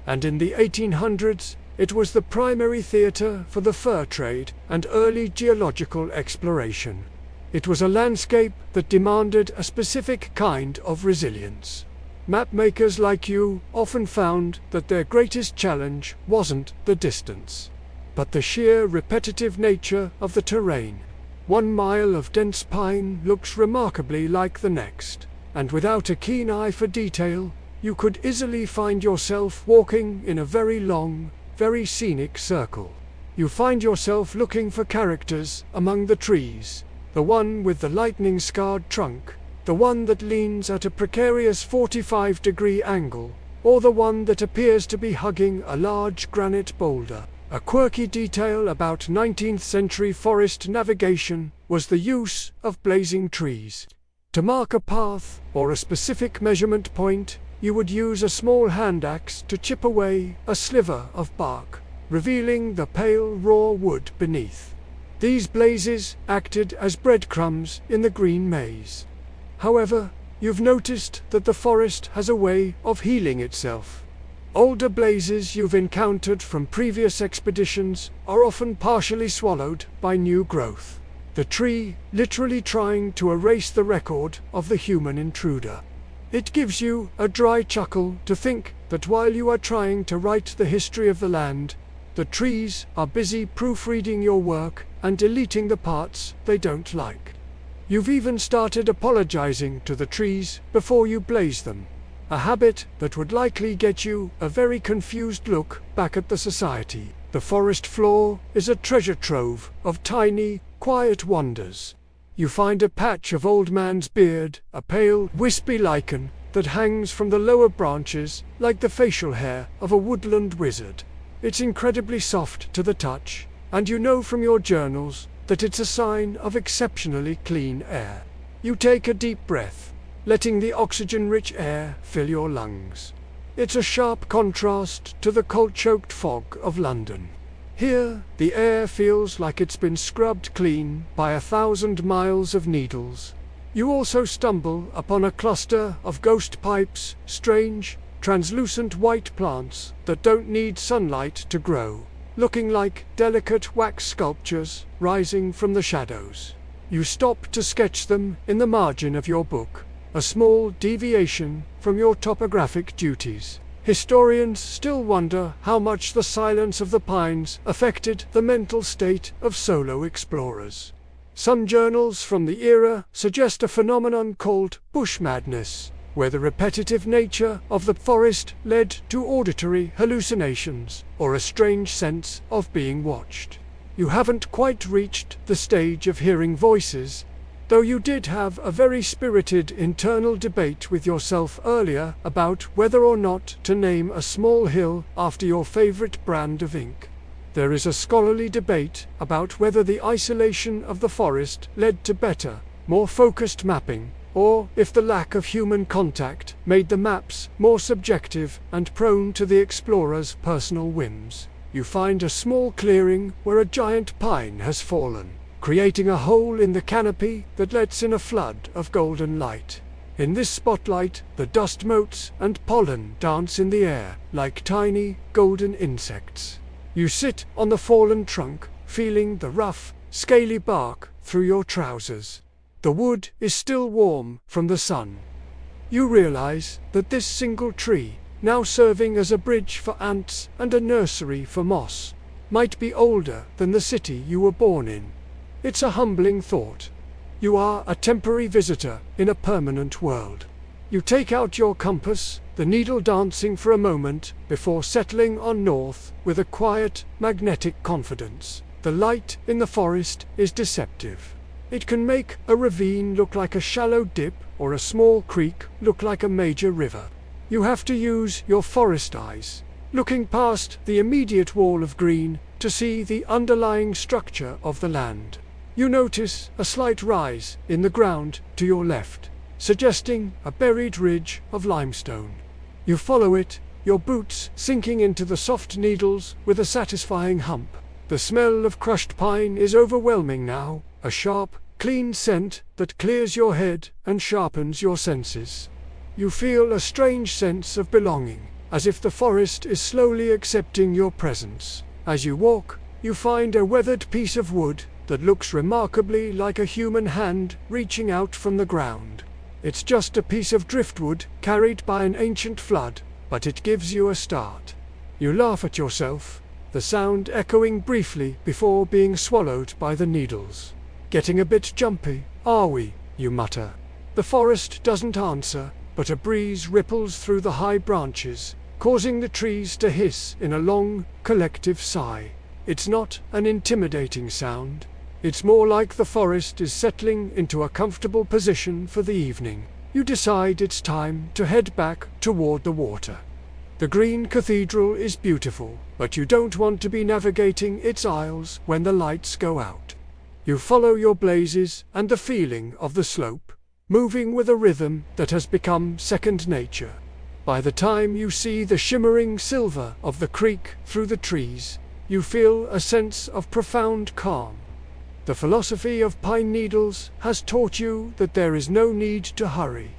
and in the 1800s it was the primary theatre for the fur trade and early geological exploration. It was a landscape that demanded a specific kind of resilience. Mapmakers like you often found that their greatest challenge wasn't the distance, but the sheer repetitive nature of the terrain. 1 mile of dense pine looks remarkably like the next, and without a keen eye for detail, you could easily find yourself walking in a very long, very scenic circle. You find yourself looking for characters among the trees, the one with the lightning-scarred trunk, the one that leans at a precarious 45-degree angle, or the one that appears to be hugging a large granite boulder. A quirky detail about 19th-century forest navigation was the use of blazing trees. To mark a path or a specific measurement point, you would use a small hand axe to chip away a sliver of bark, revealing the pale raw wood beneath. These blazes acted as breadcrumbs in the green maze. However, you've noticed that the forest has a way of healing itself. Older blazes you've encountered from previous expeditions are often partially swallowed by new growth, the tree literally trying to erase the record of the human intruder. It gives you a dry chuckle to think that while you are trying to write the history of the land, the trees are busy proofreading your work and deleting the parts they don't like. You've even started apologizing to the trees before you blaze them, a habit that would likely get you a very confused look back at the society. The forest floor is a treasure trove of tiny, quiet wonders. You find a patch of old man's beard, a pale, wispy lichen that hangs from the lower branches like the facial hair of a woodland wizard. It's incredibly soft to the touch, and you know from your journals that it's a sign of exceptionally clean air. You take a deep breath, letting the oxygen-rich air fill your lungs. It's a sharp contrast to the cold-choked fog of London. Here, the air feels like it's been scrubbed clean by 1,000 miles of needles. You also stumble upon a cluster of ghost pipes, strange, translucent white plants that don't need sunlight to grow, looking like delicate wax sculptures rising from the shadows. You stop to sketch them in the margin of your book, a small deviation from your topographic duties. Historians still wonder how much the silence of the pines affected the mental state of solo explorers. Some journals from the era suggest a phenomenon called bush madness, where the repetitive nature of the forest led to auditory hallucinations or a strange sense of being watched. You haven't quite reached the stage of hearing voices, though you did have a very spirited internal debate with yourself earlier about whether or not to name a small hill after your favorite brand of ink. There is a scholarly debate about whether the isolation of the forest led to better, more focused mapping, or if the lack of human contact made the maps more subjective and prone to the explorer's personal whims. You find a small clearing where a giant pine has fallen, creating a hole in the canopy that lets in a flood of golden light. In this spotlight, the dust motes and pollen dance in the air like tiny, golden insects. You sit on the fallen trunk, feeling the rough, scaly bark through your trousers. The wood is still warm from the sun. You realize that this single tree, now serving as a bridge for ants and a nursery for moss, might be older than the city you were born in. It's a humbling thought. You are a temporary visitor in a permanent world. You take out your compass, the needle dancing for a moment before settling on north with a quiet, magnetic confidence. The light in the forest is deceptive. It can make a ravine look like a shallow dip or a small creek look like a major river. You have to use your forest eyes, looking past the immediate wall of green to see the underlying structure of the land. You notice a slight rise in the ground to your left, suggesting a buried ridge of limestone. You follow it, your boots sinking into the soft needles with a satisfying hump. The smell of crushed pine is overwhelming now, a sharp, clean scent that clears your head and sharpens your senses. You feel a strange sense of belonging, as if the forest is slowly accepting your presence. As you walk, you find a weathered piece of wood that looks remarkably like a human hand reaching out from the ground. It's just a piece of driftwood carried by an ancient flood, but it gives you a start. You laugh at yourself, the sound echoing briefly before being swallowed by the needles. Getting a bit jumpy, are we? You mutter. The forest doesn't answer, but a breeze ripples through the high branches, causing the trees to hiss in a long, collective sigh. It's not an intimidating sound. It's more like the forest is settling into a comfortable position for the evening. You decide it's time to head back toward the water. The green cathedral is beautiful, but you don't want to be navigating its aisles when the lights go out. You follow your blazes and the feeling of the slope, moving with a rhythm that has become second nature. By the time you see the shimmering silver of the creek through the trees, you feel a sense of profound calm. The philosophy of pine needles has taught you that there is no need to hurry.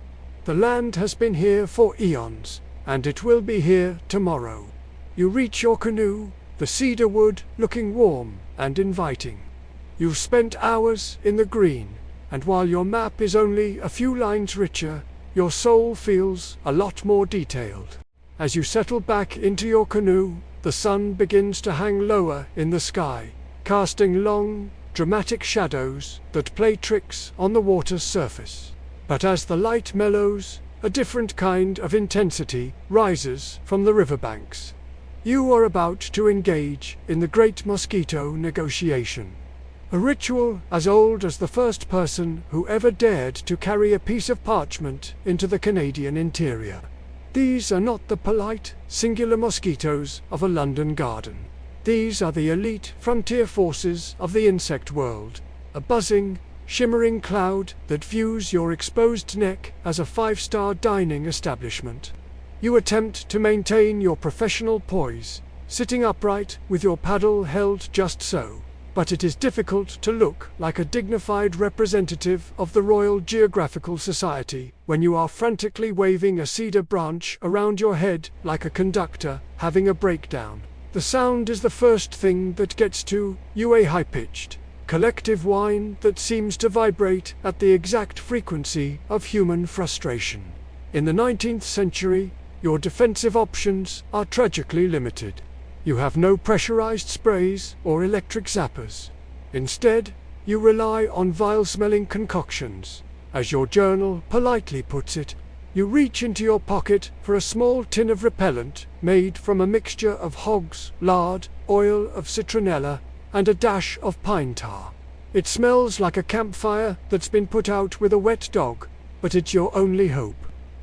The land has been here for eons, and it will be here tomorrow. You reach your canoe, the cedar wood looking warm and inviting. You've spent hours in the green, and while your map is only a few lines richer, your soul feels a lot more detailed. As you settle back into your canoe, the sun begins to hang lower in the sky, casting long, dramatic shadows that play tricks on the water's surface. But as the light mellows, a different kind of intensity rises from the riverbanks. You are about to engage in the Great Mosquito Negotiation, a ritual as old as the first person who ever dared to carry a piece of parchment into the Canadian interior. These are not the polite, singular mosquitoes of a London garden. These are the elite frontier forces of the insect world, a buzzing, shimmering cloud that views your exposed neck as a five-star dining establishment. You attempt to maintain your professional poise, sitting upright with your paddle held just so. but it is difficult to look like a dignified representative of the Royal Geographical Society when you are frantically waving a cedar branch around your head like a conductor having a breakdown. The sound is the first thing that gets to you, a high-pitched, collective whine that seems to vibrate at the exact frequency of human frustration. In the 19th century, your defensive options are tragically limited. You have no pressurized sprays or electric zappers. Instead, you rely on vile-smelling concoctions. As your journal politely puts it, you reach into your pocket for a small tin of repellent made from a mixture of hogs, lard, oil of citronella, and a dash of pine tar. It smells like a campfire that's been put out with a wet dog, but it's your only hope.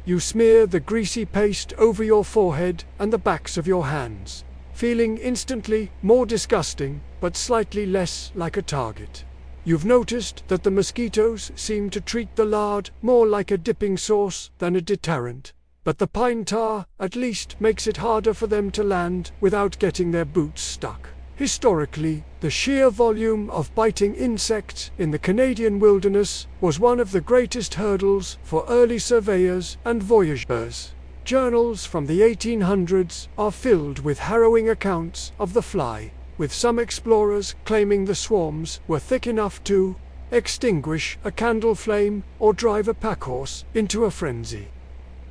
You smear the greasy paste over your forehead and the backs of your hands, feeling instantly more disgusting, but slightly less like a target. You've noticed that the mosquitoes seem to treat the lard more like a dipping sauce than a deterrent, but the pine tar at least makes it harder for them to land without getting their boots stuck. Historically, the sheer volume of biting insects in the Canadian wilderness was one of the greatest hurdles for early surveyors and voyageurs. Journals from the 1800s are filled with harrowing accounts of the fly, with some explorers claiming the swarms were thick enough to extinguish a candle flame or drive a packhorse into a frenzy.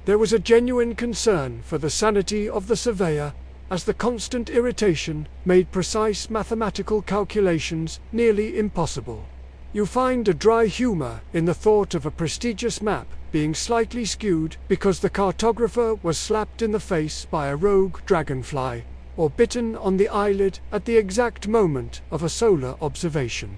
There was a genuine concern for the sanity of the surveyor, as the constant irritation made precise mathematical calculations nearly impossible. You find a dry humor in the thought of a prestigious map being slightly skewed because the cartographer was slapped in the face by a rogue dragonfly, or bitten on the eyelid at the exact moment of a solar observation.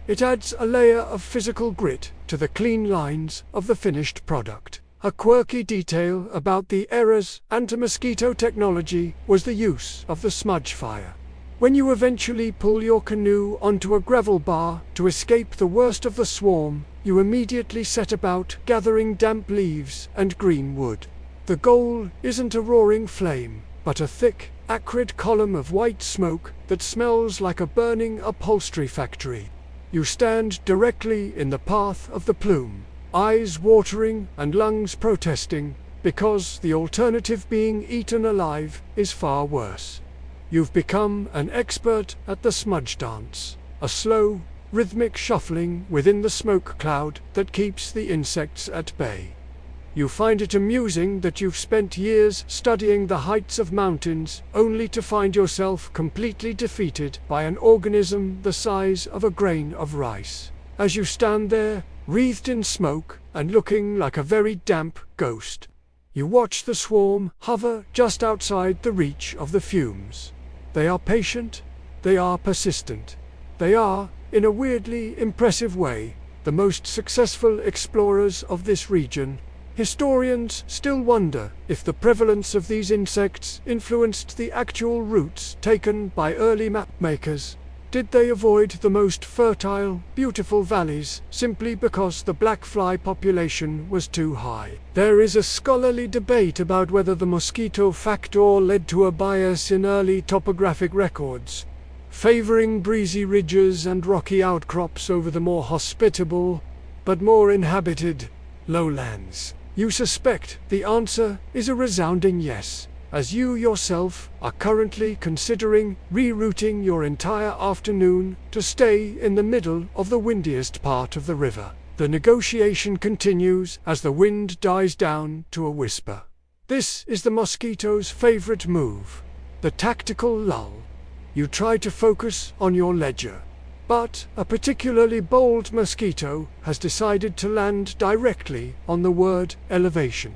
It adds a layer of physical grit to the clean lines of the finished product. A quirky detail about the era's anti-mosquito technology was the use of the smudge fire. When you eventually pull your canoe onto a gravel bar to escape the worst of the swarm, you immediately set about gathering damp leaves and green wood. The goal isn't a roaring flame, but a thick, acrid column of white smoke that smells like a burning upholstery factory. You stand directly in the path of the plume, eyes watering and lungs protesting, because the alternative, being eaten alive, is far worse. You've become an expert at the smudge dance, a slow, rhythmic shuffling within the smoke cloud that keeps the insects at bay. You find it amusing that you've spent years studying the heights of mountains only to find yourself completely defeated by an organism the size of a grain of rice. As you stand there, wreathed in smoke and looking like a very damp ghost, you watch the swarm hover just outside the reach of the fumes. They are patient, they are persistent, they are, in a weirdly impressive way, the most successful explorers of this region. Historians still wonder if the prevalence of these insects influenced the actual routes taken by early mapmakers. Did they avoid the most fertile, beautiful valleys simply because the black fly population was too high? There is a scholarly debate about whether the mosquito factor led to a bias in early topographic records, favoring breezy ridges and rocky outcrops over the more hospitable, but more inhabited, lowlands. You suspect the answer is a resounding yes, as you yourself are currently considering rerouting your entire afternoon to stay in the middle of the windiest part of the river. The negotiation continues as the wind dies down to a whisper. This is the mosquito's favorite move, the tactical lull. You try to focus on your ledger, but a particularly bold mosquito has decided to land directly on the word elevation.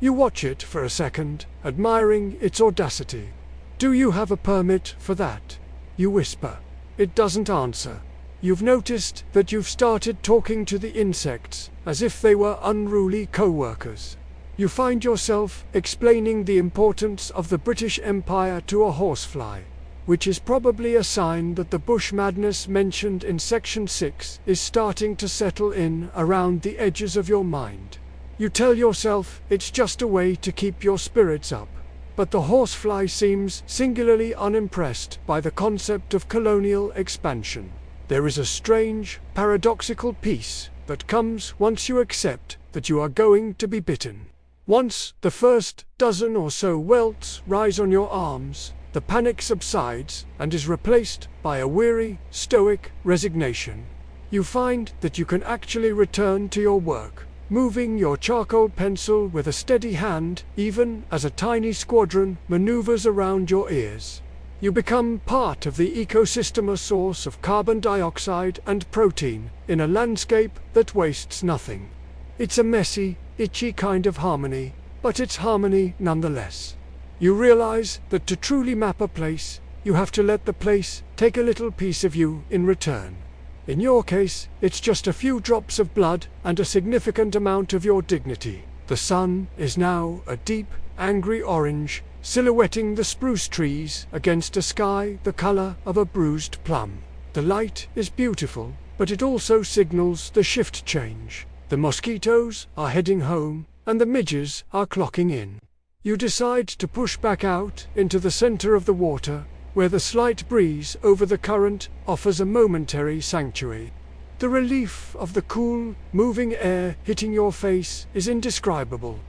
You watch it for a second, admiring its audacity. "Do you have a permit for that?" you whisper. It doesn't answer. You've noticed that you've started talking to the insects as if they were unruly co-workers. You find yourself explaining the importance of the British Empire to a horsefly, which is probably a sign that the bush madness mentioned in Section 6 is starting to settle in around the edges of your mind. You tell yourself it's just a way to keep your spirits up. But the horsefly seems singularly unimpressed by the concept of colonial expansion. There is a strange, paradoxical peace that comes once you accept that you are going to be bitten. Once the first dozen or so welts rise on your arms, the panic subsides and is replaced by a weary, stoic resignation. You find that you can actually return to your work, moving your charcoal pencil with a steady hand even as a tiny squadron maneuvers around your ears. You become part of the ecosystem, a source of carbon dioxide and protein in a landscape that wastes nothing. It's a messy, itchy kind of harmony, but it's harmony nonetheless. You realize that to truly map a place, you have to let the place take a little piece of you in return. In your case, it's just a few drops of blood and a significant amount of your dignity. The sun is now a deep, angry orange, silhouetting the spruce trees against a sky the color of a bruised plum. The light is beautiful, but it also signals the shift change. The mosquitoes are heading home, and the midges are clocking in. You decide to push back out into the center of the water, where the slight breeze over the current offers a momentary sanctuary. The relief of the cool, moving air hitting your face is indescribable.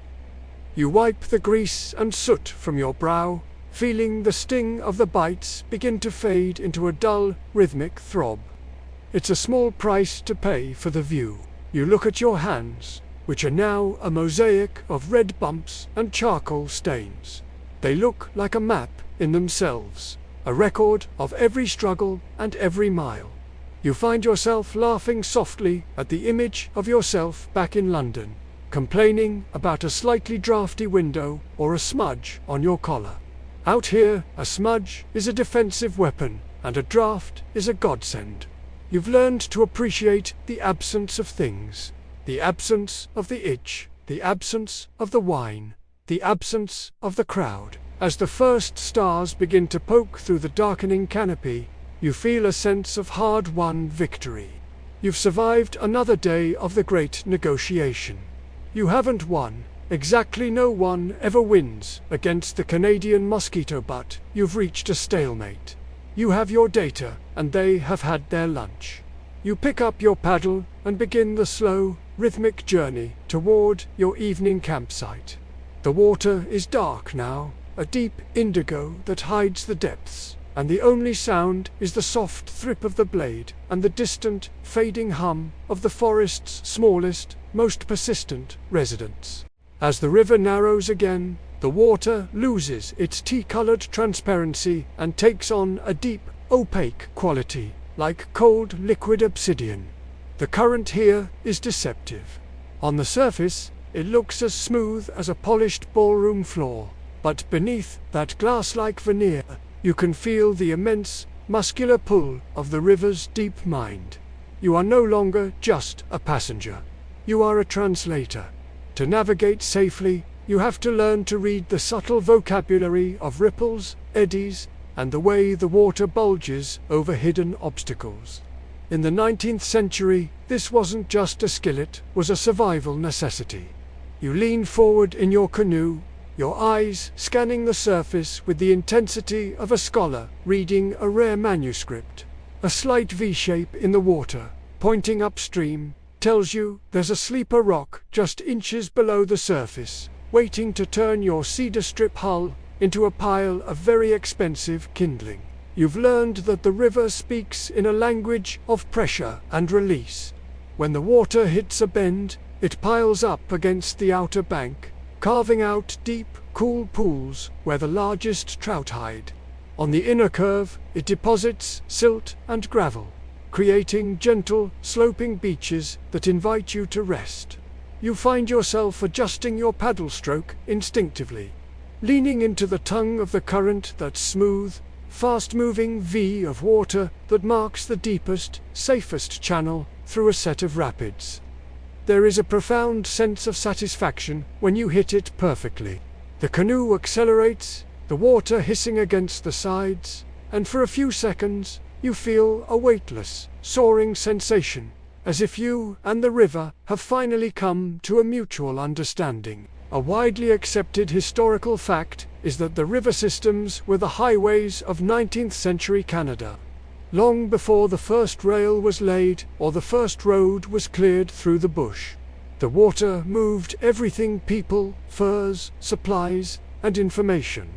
You wipe the grease and soot from your brow, feeling the sting of the bites begin to fade into a dull, rhythmic throb. It's a small price to pay for the view. You look at your hands, which are now a mosaic of red bumps and charcoal stains. They look like a map in themselves, a record of every struggle and every mile. You find yourself laughing softly at the image of yourself back in London, complaining about a slightly drafty window or a smudge on your collar. Out here, a smudge is a defensive weapon, and a draft is a godsend. You've learned to appreciate the absence of things, the absence of the itch, the absence of the wine, the absence of the crowd. As the first stars begin to poke through the darkening canopy, you feel a sense of hard-won victory. You've survived another day of the great negotiation. You haven't won. Exactly no one ever wins against the Canadian mosquito, but you've reached a stalemate. You have your data, and they have had their lunch. You pick up your paddle and begin the slow, rhythmic journey toward your evening campsite. The water is dark now, a deep indigo that hides the depths, and the only sound is the soft thrip of the blade and the distant, fading hum of the forest's smallest, most persistent residents. As the river narrows again, the water loses its tea-colored transparency and takes on a deep, opaque quality, like cold liquid obsidian. The current here is deceptive. On the surface, it looks as smooth as a polished ballroom floor, but beneath that glass-like veneer, you can feel the immense, muscular pull of the river's deep mind. You are no longer just a passenger. You are a translator. To navigate safely, you have to learn to read the subtle vocabulary of ripples, eddies, and the way the water bulges over hidden obstacles. In the 19th century, this wasn't just a skill, it was a survival necessity. You lean forward in your canoe, your eyes scanning the surface with the intensity of a scholar reading a rare manuscript. A slight V-shape in the water, pointing upstream, tells you there's a sleeper rock just inches below the surface, waiting to turn your cedar-strip hull into a pile of very expensive kindling. You've learned that the river speaks in a language of pressure and release. When the water hits a bend, it piles up against the outer bank, carving out deep, cool pools where the largest trout hide. On the inner curve, it deposits silt and gravel, creating gentle, sloping beaches that invite you to rest. You find yourself adjusting your paddle stroke instinctively, leaning into the tongue of the current, that smooth, fast-moving V of water that marks the deepest, safest channel through a set of rapids. There is a profound sense of satisfaction when you hit it perfectly. The canoe accelerates, the water hissing against the sides, and for a few seconds you feel a weightless, soaring sensation, as if you and the river have finally come to a mutual understanding. A widely accepted historical fact is that the river systems were the highways of 19th century Canada. Long before the first rail was laid or the first road was cleared through the bush, the water moved everything: people, furs, supplies, and information.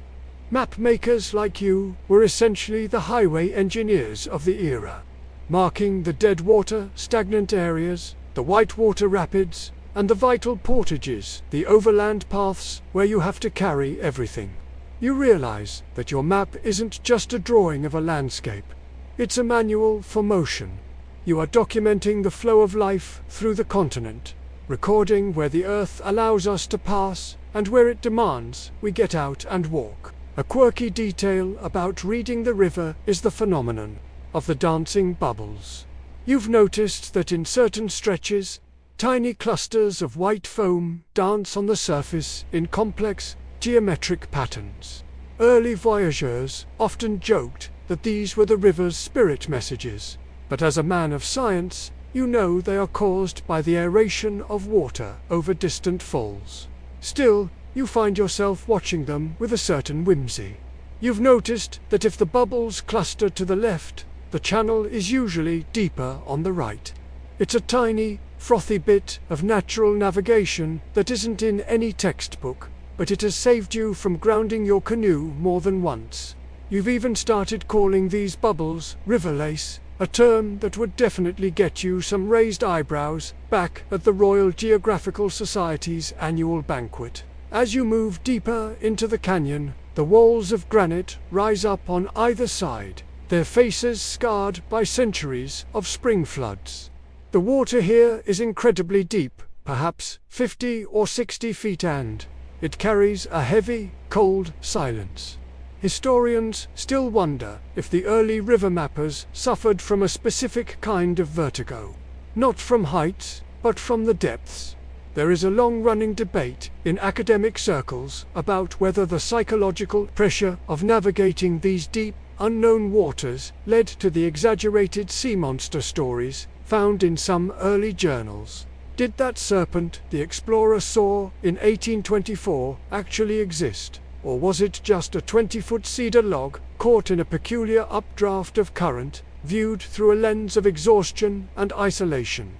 Mapmakers like you were essentially the highway engineers of the era, marking the dead water, stagnant areas, the whitewater rapids, and the vital portages, the overland paths where you have to carry everything. You realize that your map isn't just a drawing of a landscape. It's a manual for motion. You are documenting the flow of life through the continent, recording where the earth allows us to pass and where it demands we get out and walk. A quirky detail about reading the river is the phenomenon of the dancing bubbles. You've noticed that in certain stretches, tiny clusters of white foam dance on the surface in complex, geometric patterns. Early voyageurs often joked that these were the river's spirit messages, but as a man of science, you know they are caused by the aeration of water over distant falls. Still, you find yourself watching them with a certain whimsy. You've noticed that if the bubbles cluster to the left, the channel is usually deeper on the right. It's a tiny, frothy bit of natural navigation that isn't in any textbook, but it has saved you from grounding your canoe more than once. You've even started calling these bubbles river lace, a term that would definitely get you some raised eyebrows back at the Royal Geographical Society's annual banquet. As you move deeper into the canyon, the walls of granite rise up on either side, their faces scarred by centuries of spring floods. The water here is incredibly deep, perhaps 50 or 60 feet, and it carries a heavy, cold silence. Historians still wonder if the early river mappers suffered from a specific kind of vertigo, not from heights, but from the depths. There is a long-running debate in academic circles about whether the psychological pressure of navigating these deep, unknown waters led to the exaggerated sea monster stories found in some early journals. Did that serpent the explorer saw in 1824 actually exist, or was it just a 20-foot cedar log caught in a peculiar updraft of current, viewed through a lens of exhaustion and isolation?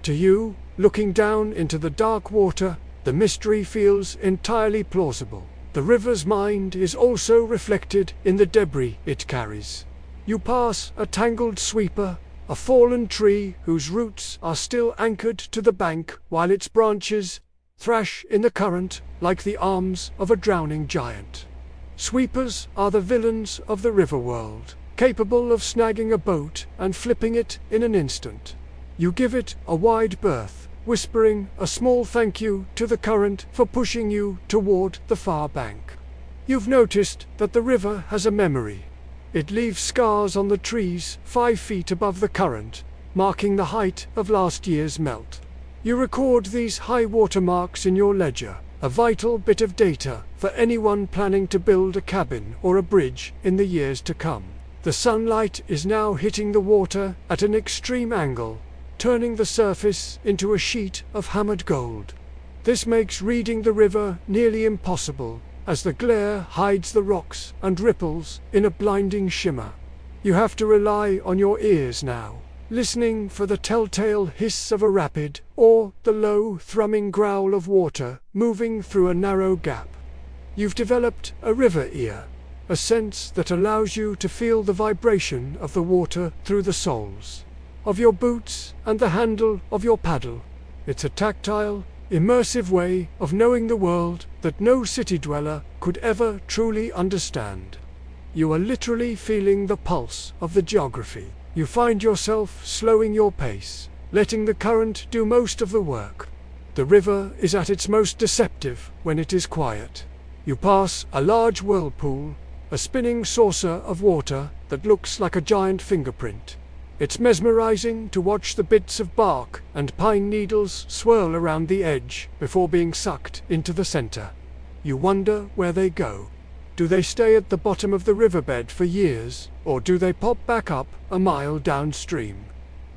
To you, looking down into the dark water, the mystery feels entirely plausible. The river's mind is also reflected in the debris it carries. You pass a tangled sweeper, a fallen tree whose roots are still anchored to the bank while its branches thrash in the current like the arms of a drowning giant. Sweepers are the villains of the river world, capable of snagging a boat and flipping it in an instant. You give it a wide berth, whispering a small thank you to the current for pushing you toward the far bank. You've noticed that the river has a memory. It leaves scars on the trees 5 feet above the current, marking the height of last year's melt. You record these high water marks in your ledger, a vital bit of data for anyone planning to build a cabin or a bridge in the years to come. The sunlight is now hitting the water at an extreme angle, turning the surface into a sheet of hammered gold. This makes reading the river nearly impossible, as the glare hides the rocks and ripples in a blinding shimmer. You have to rely on your ears now, listening for the telltale hiss of a rapid or the low, thrumming growl of water moving through a narrow gap. You've developed a river ear, a sense that allows you to feel the vibration of the water through the soles of your boots and the handle of your paddle. It's a tactile, immersive way of knowing the world that no city dweller could ever truly understand. You are literally feeling the pulse of the geography. You find yourself slowing your pace, letting the current do most of the work. The river is at its most deceptive when it is quiet. You pass a large whirlpool, a spinning saucer of water that looks like a giant fingerprint. It's mesmerizing to watch the bits of bark and pine needles swirl around the edge before being sucked into the center. You wonder where they go. Do they stay at the bottom of the riverbed for years, or do they pop back up a mile downstream?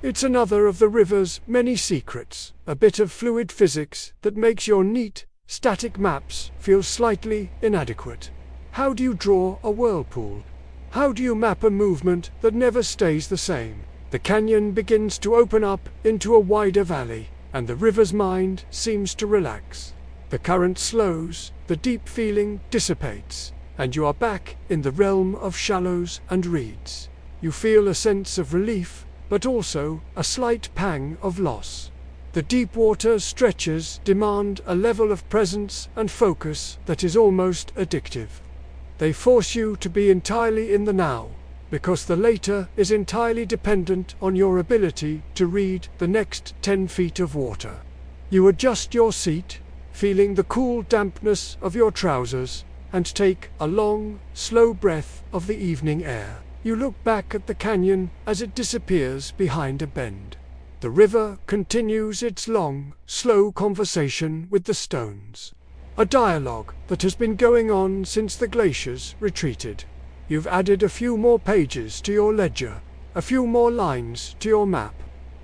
It's another of the river's many secrets, a bit of fluid physics that makes your neat, static maps feel slightly inadequate. How do you draw a whirlpool? How do you map a movement that never stays the same? The canyon begins to open up into a wider valley, and the river's mind seems to relax. The current slows, the deep feeling dissipates, and you are back in the realm of shallows and reeds. You feel a sense of relief, but also a slight pang of loss. The deep water stretches demand a level of presence and focus that is almost addictive. They force you to be entirely in the now, because the later is entirely dependent on your ability to read the next 10 feet of water. You adjust your seat, feeling the cool dampness of your trousers, and take a long, slow breath of the evening air. You look back at the canyon as it disappears behind a bend. The river continues its long, slow conversation with the stones. A dialogue that has been going on since the glaciers retreated. You've added a few more pages to your ledger, a few more lines to your map,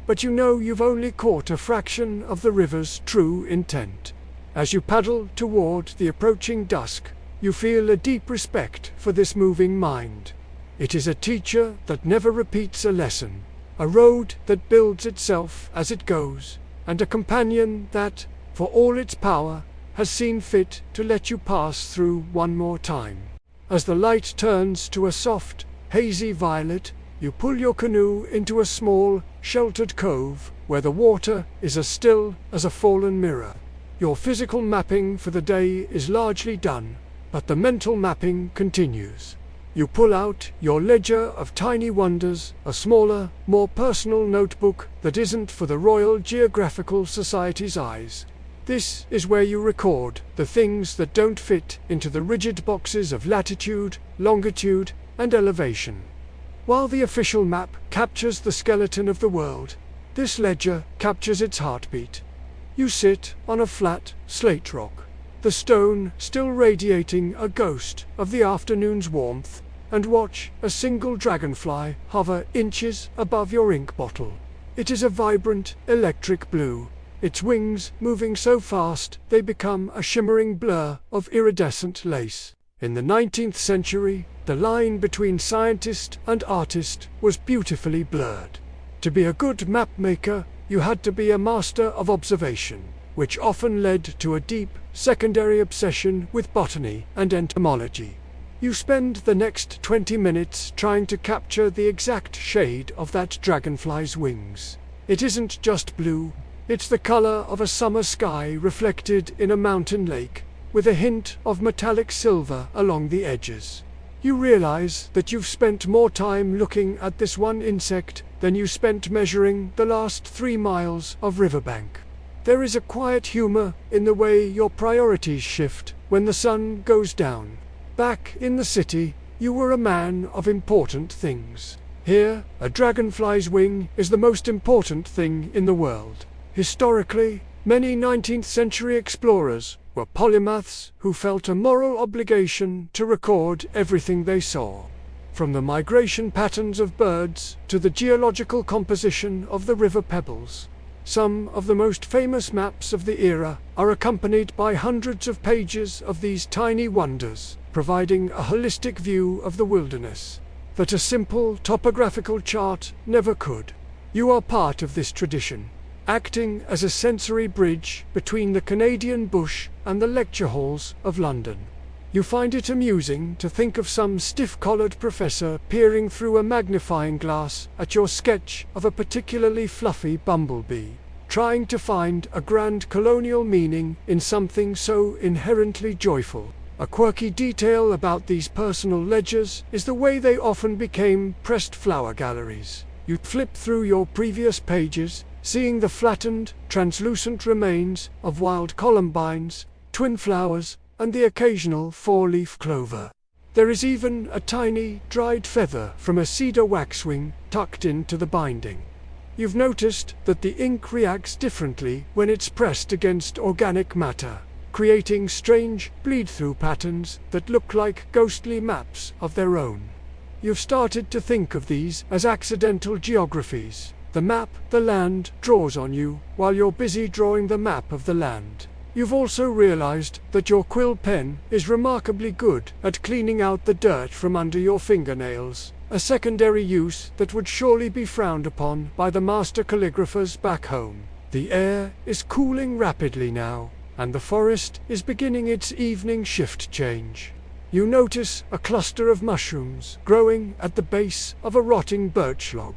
but you know you've only caught a fraction of the river's true intent. As you paddle toward the approaching dusk, you feel a deep respect for this moving mind. It is a teacher that never repeats a lesson, a road that builds itself as it goes, and a companion that, for all its power, has seen fit to let you pass through one more time. As the light turns to a soft, hazy violet, you pull your canoe into a small, sheltered cove where the water is as still as a fallen mirror. Your physical mapping for the day is largely done, but the mental mapping continues. You pull out your ledger of tiny wonders, a smaller, more personal notebook that isn't for the Royal Geographical Society's eyes. This is where you record the things that don't fit into the rigid boxes of latitude, longitude, and elevation. While the official map captures the skeleton of the world, this ledger captures its heartbeat. You sit on a flat, slate rock, the stone still radiating a ghost of the afternoon's warmth, and watch a single dragonfly hover inches above your ink bottle. It is a vibrant, electric blue, its wings moving so fast they become a shimmering blur of iridescent lace. In the 19th century, the line between scientist and artist was beautifully blurred. To be a good mapmaker, you had to be a master of observation, which often led to a deep, secondary obsession with botany and entomology. You spend the next 20 minutes trying to capture the exact shade of that dragonfly's wings. It isn't just blue, it's the color of a summer sky reflected in a mountain lake, with a hint of metallic silver along the edges. You realize that you've spent more time looking at this one insect than you spent measuring the last 3 miles of riverbank. There is a quiet humor in the way your priorities shift when the sun goes down. Back in the city, you were a man of important things. Here, a dragonfly's wing is the most important thing in the world. Historically, many 19th century explorers were polymaths who felt a moral obligation to record everything they saw. From the migration patterns of birds to the geological composition of the river pebbles. Some of the most famous maps of the era are accompanied by hundreds of pages of these tiny wonders, providing a holistic view of the wilderness that a simple topographical chart never could. You are part of this tradition, acting as a sensory bridge between the Canadian bush and the lecture halls of London. You find it amusing to think of some stiff-collared professor peering through a magnifying glass at your sketch of a particularly fluffy bumblebee, trying to find a grand colonial meaning in something so inherently joyful. A quirky detail about these personal ledgers is the way they often became pressed flower galleries. You flip through your previous pages, seeing the flattened, translucent remains of wild columbines, twin flowers, and the occasional four-leaf clover. There is even a tiny, dried feather from a cedar waxwing tucked into the binding. You've noticed that the ink reacts differently when it's pressed against organic matter, creating strange, bleed-through patterns that look like ghostly maps of their own. You've started to think of these as accidental geographies. The map, the land, draws on you, while you're busy drawing the map of the land. You've also realized that your quill pen is remarkably good at cleaning out the dirt from under your fingernails, a secondary use that would surely be frowned upon by the master calligraphers back home. The air is cooling rapidly now, and the forest is beginning its evening shift change. You notice a cluster of mushrooms growing at the base of a rotting birch log.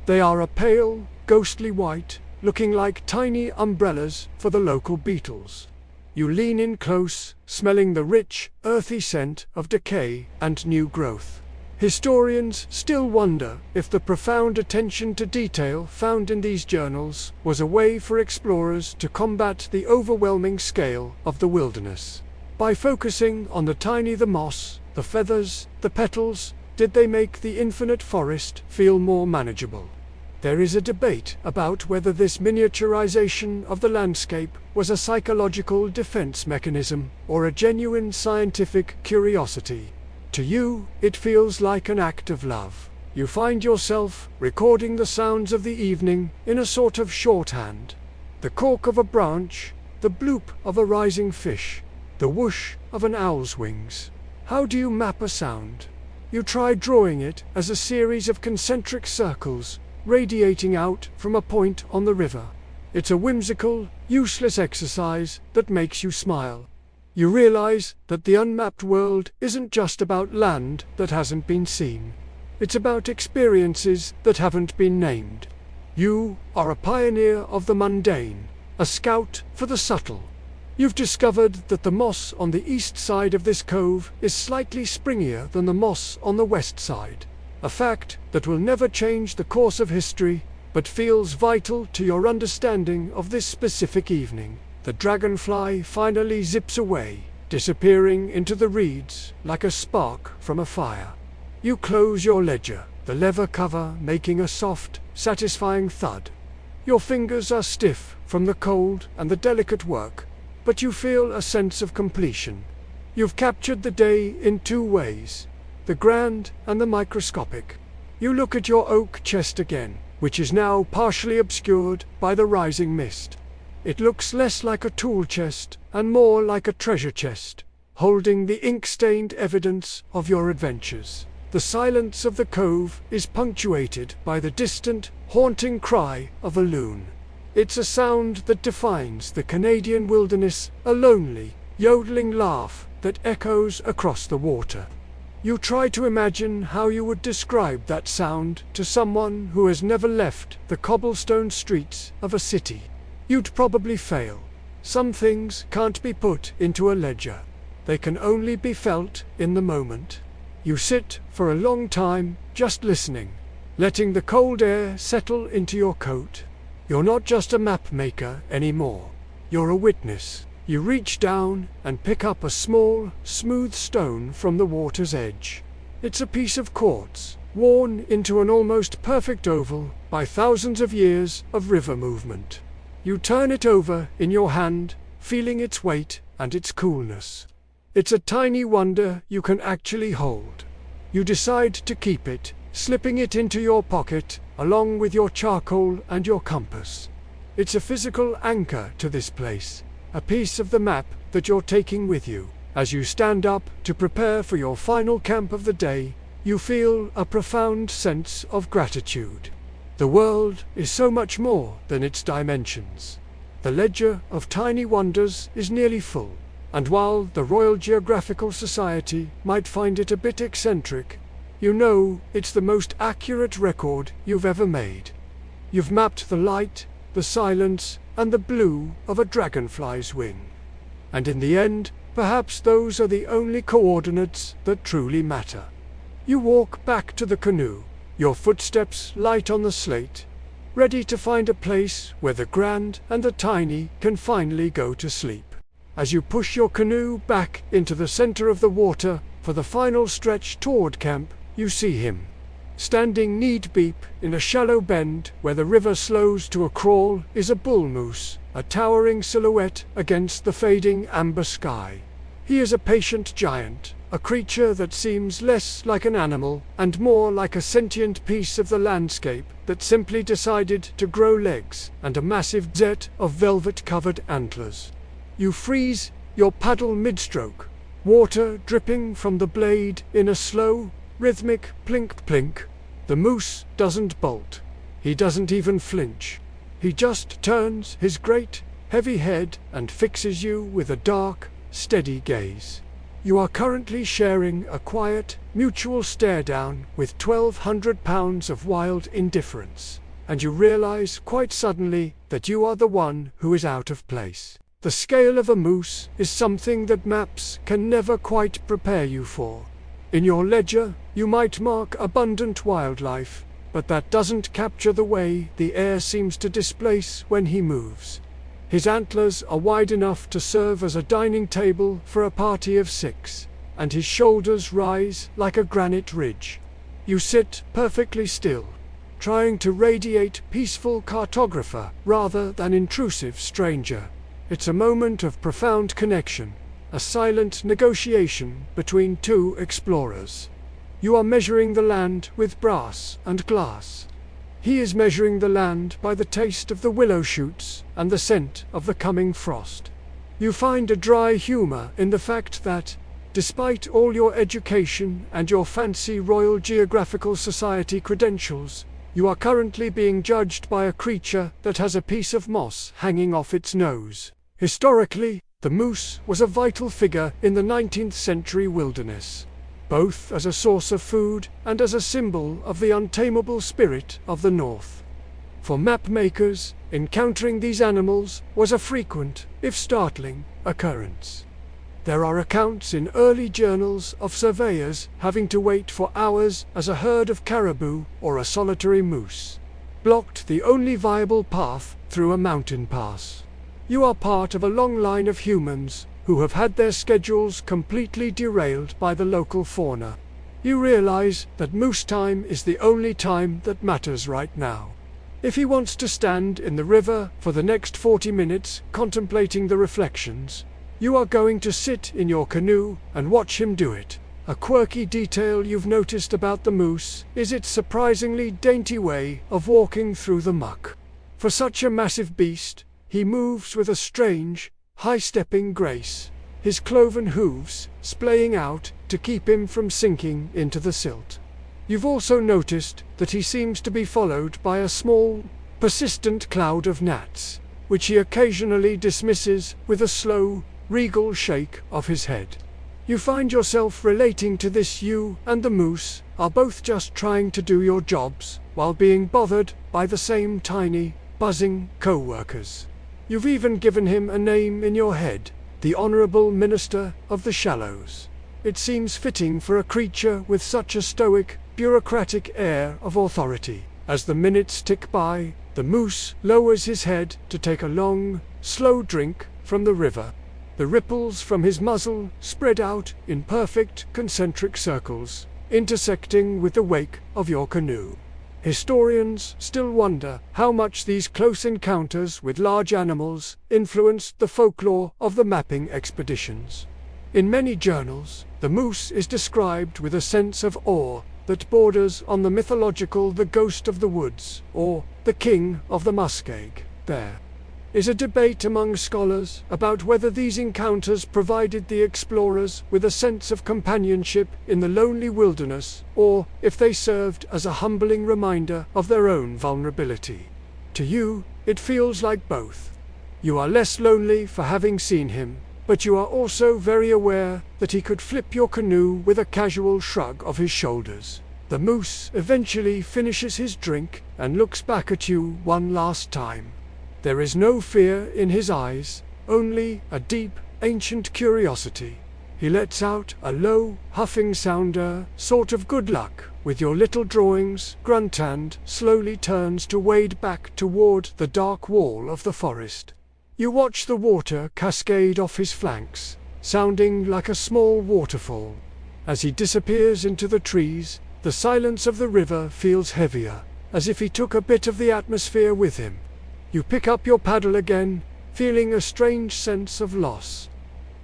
They are a pale, ghostly white, looking like tiny umbrellas for the local beetles. You lean in close, smelling the rich, earthy scent of decay and new growth. Historians still wonder if the profound attention to detail found in these journals was a way for explorers to combat the overwhelming scale of the wilderness. By focusing on the moss, the feathers, the petals, did they make the infinite forest feel more manageable? There is a debate about whether this miniaturization of the landscape was a psychological defense mechanism or a genuine scientific curiosity. To you, it feels like an act of love. You find yourself recording the sounds of the evening in a sort of shorthand. The cork of a branch, the bloop of a rising fish, the whoosh of an owl's wings. How do you map a sound? You try drawing it as a series of concentric circles, radiating out from a point on the river. It's a whimsical, useless exercise that makes you smile. You realize that the unmapped world isn't just about land that hasn't been seen. It's about experiences that haven't been named. You are a pioneer of the mundane, a scout for the subtle. You've discovered that the moss on the east side of this cove is slightly springier than the moss on the west side, a fact that will never change the course of history, but feels vital to your understanding of this specific evening. The dragonfly finally zips away, disappearing into the reeds like a spark from a fire. You close your ledger, the leather cover making a soft, satisfying thud. Your fingers are stiff from the cold and the delicate work, but you feel a sense of completion. You've captured the day in two ways, the grand and the microscopic. You look at your oak chest again, which is now partially obscured by the rising mist. It looks less like a tool chest and more like a treasure chest, holding the ink-stained evidence of your adventures. The silence of the cove is punctuated by the distant, haunting cry of a loon. It's a sound that defines the Canadian wilderness, a lonely, yodeling laugh that echoes across the water. You try to imagine how you would describe that sound to someone who has never left the cobblestone streets of a city. You'd probably fail. Some things can't be put into a ledger. They can only be felt in the moment. You sit for a long time, just listening, letting the cold air settle into your coat. You're not just a map maker anymore. You're a witness. You reach down and pick up a small, smooth stone from the water's edge. It's a piece of quartz, worn into an almost perfect oval by thousands of years of river movement. You turn it over in your hand, feeling its weight and its coolness. It's a tiny wonder you can actually hold. You decide to keep it, slipping it into your pocket, along with your charcoal and your compass. It's a physical anchor to this place, a piece of the map that you're taking with you. As you stand up to prepare for your final camp of the day, you feel a profound sense of gratitude. The world is so much more than its dimensions. The ledger of tiny wonders is nearly full, and while the Royal Geographical Society might find it a bit eccentric, you know it's the most accurate record you've ever made. You've mapped the light, the silence, and the blue of a dragonfly's wing. And in the end, perhaps those are the only coordinates that truly matter. You walk back to the canoe, your footsteps light on the slate, ready to find a place where the grand and the tiny can finally go to sleep. As you push your canoe back into the center of the water for the final stretch toward camp, you see him, standing knee-deep in a shallow bend where the river slows to a crawl, is a bull moose, a towering silhouette against the fading amber sky. He is a patient giant, a creature that seems less like an animal and more like a sentient piece of the landscape that simply decided to grow legs and a massive set of velvet-covered antlers. You freeze your paddle mid-stroke, water dripping from the blade in a slow, rhythmic plink-plink. The moose doesn't bolt. He doesn't even flinch. He just turns his great, heavy head and fixes you with a dark, steady gaze. You are currently sharing a quiet, mutual stare-down with 1,200 pounds of wild indifference, and you realize quite suddenly that you are the one who is out of place. The scale of a moose is something that maps can never quite prepare you for. In your ledger, you might mark abundant wildlife, but that doesn't capture the way the air seems to displace when he moves. His antlers are wide enough to serve as a dining table for a party of 6, and his shoulders rise like a granite ridge. You sit perfectly still, trying to radiate peaceful cartographer rather than intrusive stranger. It's a moment of profound connection, a silent negotiation between two explorers. You are measuring the land with brass and glass. He is measuring the land by the taste of the willow shoots and the scent of the coming frost. You find a dry humor in the fact that, despite all your education and your fancy Royal Geographical Society credentials, you are currently being judged by a creature that has a piece of moss hanging off its nose. Historically, the moose was a vital figure in the 19th century wilderness, both as a source of food and as a symbol of the untamable spirit of the North. For mapmakers, encountering these animals was a frequent, if startling, occurrence. There are accounts in early journals of surveyors having to wait for hours as a herd of caribou or a solitary moose blocked the only viable path through a mountain pass. You are part of a long line of humans who have had their schedules completely derailed by the local fauna. You realize that moose time is the only time that matters right now. If he wants to stand in the river for the next 40 minutes contemplating the reflections, you are going to sit in your canoe and watch him do it. A quirky detail you've noticed about the moose is its surprisingly dainty way of walking through the muck. For such a massive beast, he moves with a strange, high-stepping grace, his cloven hooves splaying out to keep him from sinking into the silt. You've also noticed that he seems to be followed by a small, persistent cloud of gnats, which he occasionally dismisses with a slow, regal shake of his head. You find yourself relating to this. You and the moose are both just trying to do your jobs while being bothered by the same tiny, buzzing co-workers. You've even given him a name in your head, the Honourable Minister of the Shallows. It seems fitting for a creature with such a stoic, bureaucratic air of authority. As the minutes tick by, the moose lowers his head to take a long, slow drink from the river. The ripples from his muzzle spread out in perfect concentric circles, intersecting with the wake of your canoe. Historians still wonder how much these close encounters with large animals influenced the folklore of the mapping expeditions. In many journals, the moose is described with a sense of awe that borders on the mythological the ghost of the woods, or the king of the muskeg. There is a debate among scholars about whether these encounters provided the explorers with a sense of companionship in the lonely wilderness, or if they served as a humbling reminder of their own vulnerability. To you, it feels like both. You are less lonely for having seen him, but you are also very aware that he could flip your canoe with a casual shrug of his shoulders. The moose eventually finishes his drink and looks back at you one last time. There is no fear in his eyes, only a deep, ancient curiosity. He lets out a low, huffing sounder, sort of good luck with your little drawings, grunt, and slowly turns to wade back toward the dark wall of the forest. You watch the water cascade off his flanks, sounding like a small waterfall. As he disappears into the trees, the silence of the river feels heavier, as if he took a bit of the atmosphere with him. You pick up your paddle again, feeling a strange sense of loss.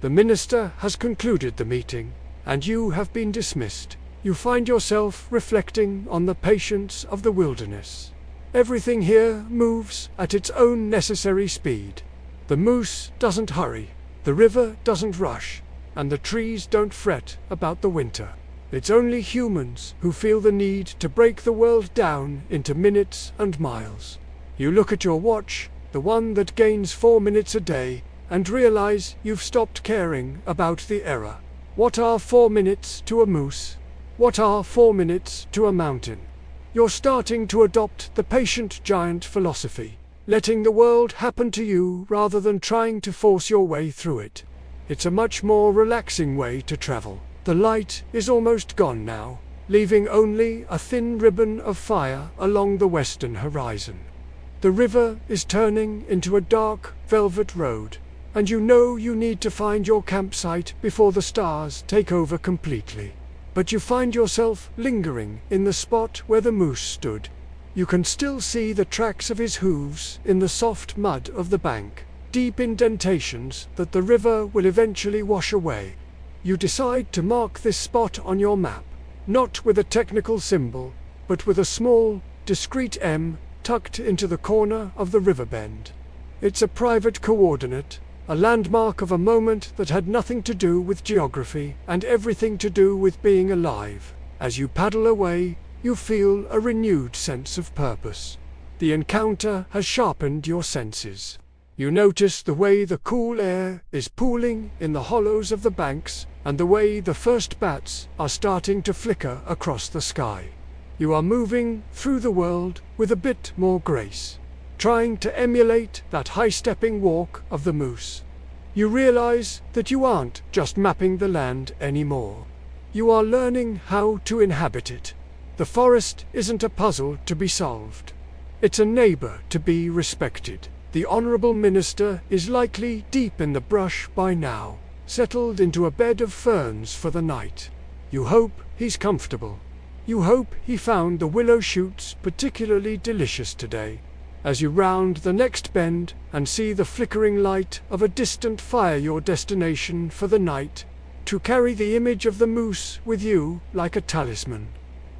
The minister has concluded the meeting, and you have been dismissed. You find yourself reflecting on the patience of the wilderness. Everything here moves at its own necessary speed. The moose doesn't hurry. The river doesn't rush, and the trees don't fret about the winter. It's only humans who feel the need to break the world down into minutes and miles. You look at your watch, the one that gains 4 minutes a day, and realize you've stopped caring about the error. What are 4 minutes to a moose? What are 4 minutes to a mountain? You're starting to adopt the patient giant philosophy, letting the world happen to you rather than trying to force your way through it. It's a much more relaxing way to travel. The light is almost gone now, leaving only a thin ribbon of fire along the western horizon. The river is turning into a dark, velvet road, and you know you need to find your campsite before the stars take over completely. But you find yourself lingering in the spot where the moose stood. You can still see the tracks of his hooves in the soft mud of the bank, deep indentations that the river will eventually wash away. You decide to mark this spot on your map, not with a technical symbol, but with a small, discreet M tucked into the corner of the river bend. It's a private coordinate, a landmark of a moment that had nothing to do with geography and everything to do with being alive. As you paddle away, you feel a renewed sense of purpose. The encounter has sharpened your senses. You notice the way the cool air is pooling in the hollows of the banks, and the way the first bats are starting to flicker across the sky. You are moving through the world with a bit more grace, trying to emulate that high-stepping walk of the moose. You realize that you aren't just mapping the land anymore. You are learning how to inhabit it. The forest isn't a puzzle to be solved. It's a neighbor to be respected. The honorable minister is likely deep in the brush by now, settled into a bed of ferns for the night. You hope he's comfortable. You hope he found the willow shoots particularly delicious today. As you round the next bend and see the flickering light of a distant fire, your destination for the night, to carry the image of the moose with you like a talisman.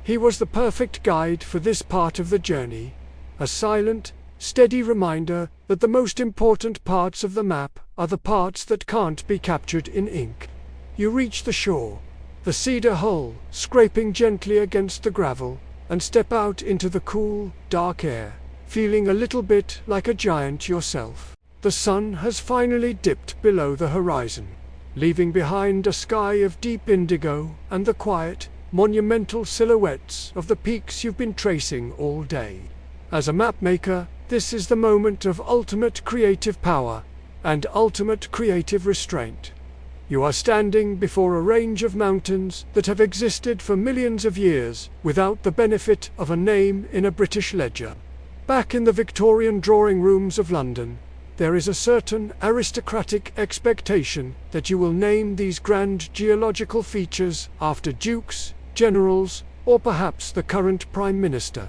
He was the perfect guide for this part of the journey, a silent, steady reminder that the most important parts of the map are the parts that can't be captured in ink. You reach the shore, the cedar hull scraping gently against the gravel, and step out into the cool, dark air, feeling a little bit like a giant yourself. The sun has finally dipped below the horizon, leaving behind a sky of deep indigo and the quiet, monumental silhouettes of the peaks you've been tracing all day. As a mapmaker, this is the moment of ultimate creative power and ultimate creative restraint. You are standing before a range of mountains that have existed for millions of years without the benefit of a name in a British ledger. Back in the Victorian drawing rooms of London, there is a certain aristocratic expectation that you will name these grand geological features after dukes, generals, or perhaps the current Prime Minister.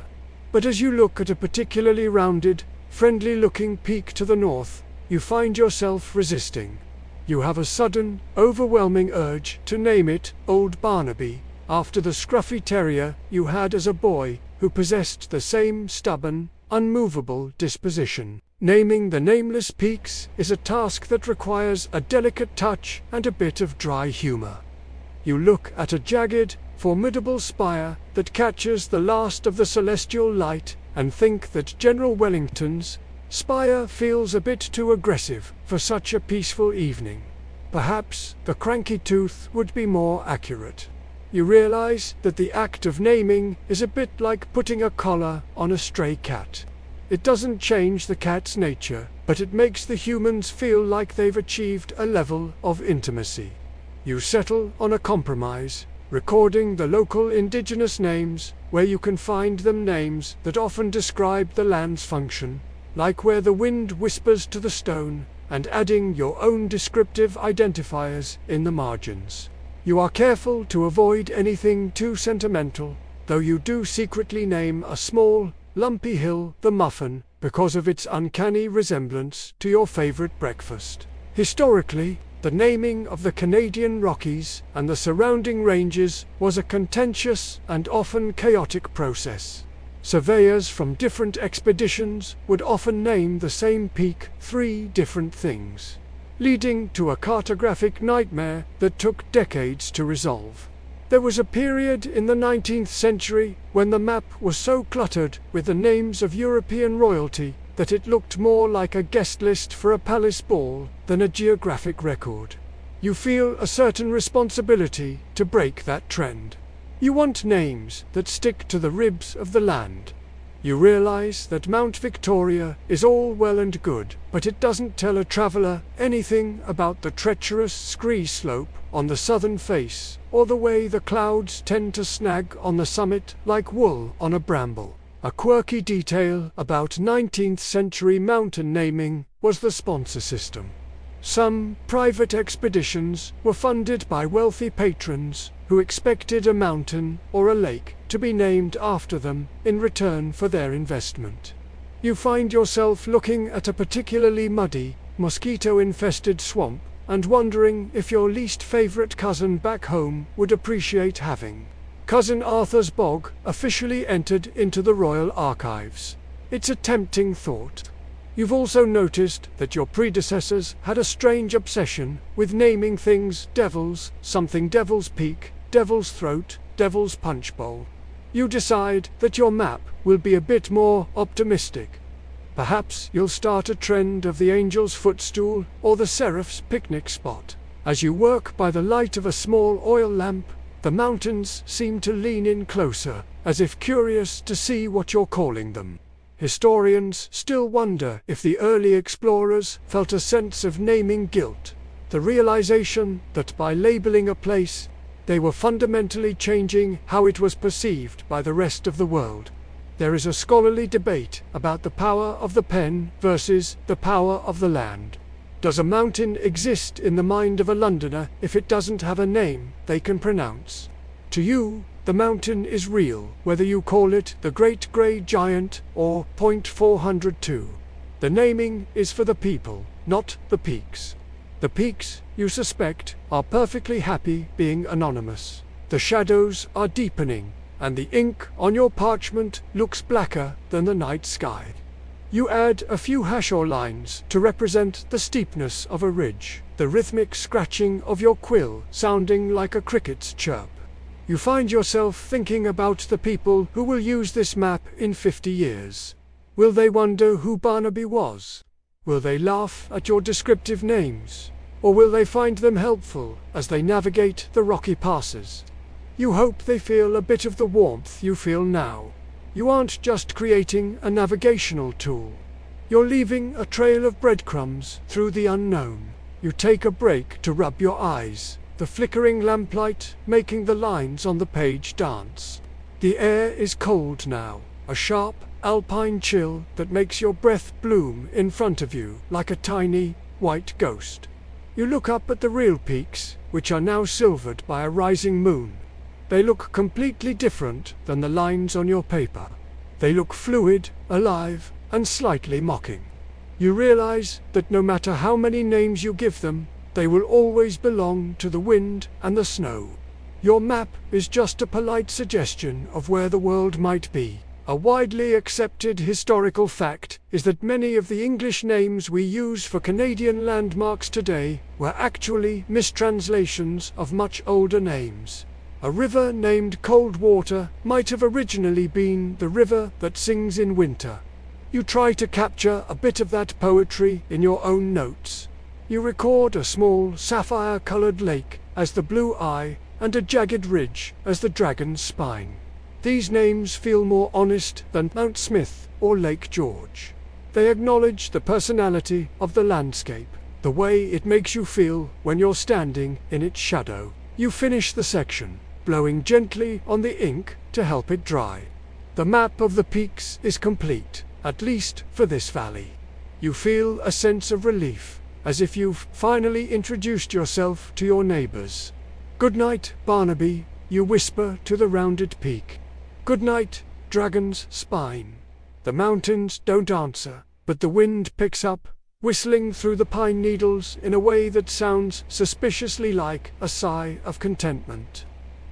But as you look at a particularly rounded, friendly-looking peak to the north, you find yourself resisting. You have a sudden, overwhelming urge to name it Old Barnaby, after the scruffy terrier you had as a boy who possessed the same stubborn, unmovable disposition. Naming the nameless peaks is a task that requires a delicate touch and a bit of dry humor. You look at a jagged, formidable spire that catches the last of the celestial light and think that General Wellington's spire feels a bit too aggressive for such a peaceful evening. Perhaps the cranky tooth would be more accurate. You realize that the act of naming is a bit like putting a collar on a stray cat. It doesn't change the cat's nature, but it makes the humans feel like they've achieved a level of intimacy. You settle on a compromise, recording the local indigenous names, where you can find them names that often describe the land's function, like where the wind whispers to the stone, and adding your own descriptive identifiers in the margins. You are careful to avoid anything too sentimental, though you do secretly name a small, lumpy hill the Muffin because of its uncanny resemblance to your favorite breakfast. Historically, the naming of the Canadian Rockies and the surrounding ranges was a contentious and often chaotic process. Surveyors from different expeditions would often name the same peak 3 different things. leading to a cartographic nightmare that took decades to resolve. There was a period in the 19th century when the map was so cluttered with the names of European royalty that it looked more like a guest list for a palace ball than a geographic record. You feel a certain responsibility to break that trend. You want names that stick to the ribs of the land. You realize that Mount Victoria is all well and good, but it doesn't tell a traveller anything about the treacherous scree slope on the southern face, or the way the clouds tend to snag on the summit like wool on a bramble. A quirky detail about 19th century mountain naming was the sponsor system. Some private expeditions were funded by wealthy patrons who expected a mountain or a lake to be named after them in return for their investment. You find yourself looking at a particularly muddy, mosquito-infested swamp and wondering if your least favorite cousin back home would appreciate having Cousin Arthur's Bog officially entered into the Royal Archives. It's a tempting thought. You've also noticed that your predecessors had a strange obsession with naming things devils, something Devil's Peak, Devil's Throat, Devil's Punch Bowl. You decide that your map will be a bit more optimistic. Perhaps you'll start a trend of the Angel's Footstool or the Seraph's Picnic Spot. As you work by the light of a small oil lamp, the mountains seem to lean in closer, as if curious to see what you're calling them. Historians still wonder if the early explorers felt a sense of naming guilt, the realization that by labeling a place, they were fundamentally changing how it was perceived by the rest of the world. There is a scholarly debate about the power of the pen versus the power of the land. Does a mountain exist in the mind of a Londoner if it doesn't have a name they can pronounce? To you, the mountain is real, whether you call it the Great Grey Giant or Point 402. The naming is for the people, not the peaks. The peaks, you suspect, are perfectly happy being anonymous. The shadows are deepening, and the ink on your parchment looks blacker than the night sky. You add a few hachure lines to represent the steepness of a ridge, the rhythmic scratching of your quill sounding like a cricket's chirp. You find yourself thinking about the people who will use this map in 50 years. Will they wonder who Barnaby was? Will they laugh at your descriptive names? Or will they find them helpful as they navigate the rocky passes? You hope they feel a bit of the warmth you feel now. You aren't just creating a navigational tool. You're leaving a trail of breadcrumbs through the unknown. You take a break to rub your eyes, the flickering lamplight making the lines on the page dance. The air is cold now, a sharp, alpine chill that makes your breath bloom in front of you like a tiny, white ghost. You look up at the real peaks, which are now silvered by a rising moon. They look completely different than the lines on your paper. They look fluid, alive, and slightly mocking. You realize that no matter how many names you give them, they will always belong to the wind and the snow. Your map is just a polite suggestion of where the world might be. A widely accepted historical fact is that many of the English names we use for Canadian landmarks today were actually mistranslations of much older names. A river named Coldwater might have originally been the river that sings in winter. You try to capture a bit of that poetry in your own notes. You record a small sapphire-colored lake as the Blue Eye and a jagged ridge as the Dragon's Spine. These names feel more honest than Mount Smith or Lake George. They acknowledge the personality of the landscape, the way it makes you feel when you're standing in its shadow. You finish the section, blowing gently on the ink to help it dry. The map of the peaks is complete, at least for this valley. You feel a sense of relief, as if you've finally introduced yourself to your neighbors. "Good night, Barnaby," you whisper to the rounded peak. "Good night, Dragon's Spine." The mountains don't answer, but the wind picks up, whistling through the pine needles in a way that sounds suspiciously like a sigh of contentment.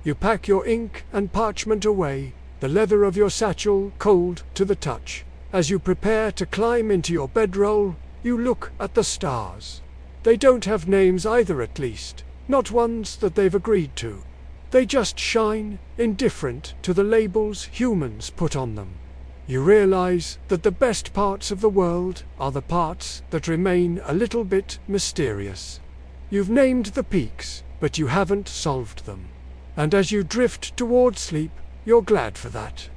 You pack your ink and parchment away, the leather of your satchel cold to the touch. As you prepare to climb into your bedroll, you look at the stars. They don't have names either, at least, not ones that they've agreed to. They just shine, indifferent to the labels humans put on them. You realize that the best parts of the world are the parts that remain a little bit mysterious. You've named the peaks, but you haven't solved them. And as you drift toward sleep, you're glad for that.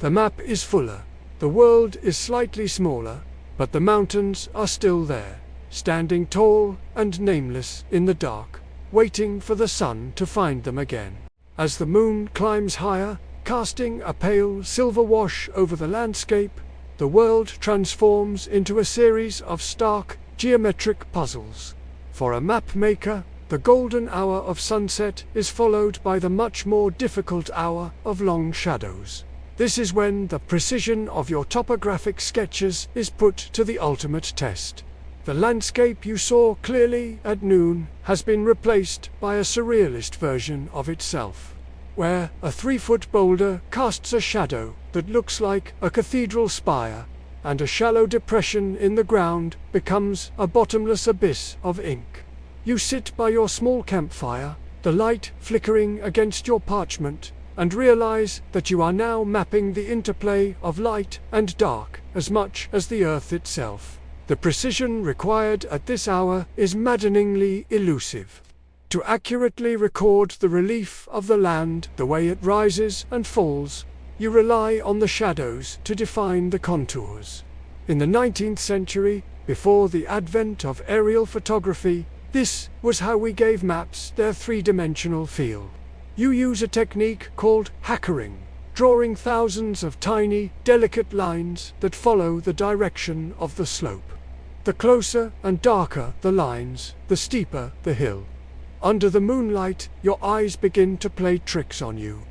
The map is fuller, the world is slightly smaller, but the mountains are still there, standing tall and nameless in the dark, waiting for the sun to find them again. As the moon climbs higher, casting a pale silver wash over the landscape, the world transforms into a series of stark, geometric puzzles. For a map maker, the golden hour of sunset is followed by the much more difficult hour of long shadows. This is when the precision of your topographic sketches is put to the ultimate test. The landscape you saw clearly at noon has been replaced by a surrealist version of itself, where a 3-foot boulder casts a shadow that looks like a cathedral spire, and a shallow depression in the ground becomes a bottomless abyss of ink. You sit by your small campfire, the light flickering against your parchment, and realize that you are now mapping the interplay of light and dark as much as the earth itself. The precision required at this hour is maddeningly elusive. To accurately record the relief of the land, the way it rises and falls, you rely on the shadows to define the contours. In the 19th century, before the advent of aerial photography, this was how we gave maps their three-dimensional feel. You use a technique called hackering, drawing thousands of tiny, delicate lines that follow the direction of the slope. The closer and darker the lines, the steeper the hill. Under the moonlight, your eyes begin to play tricks on you.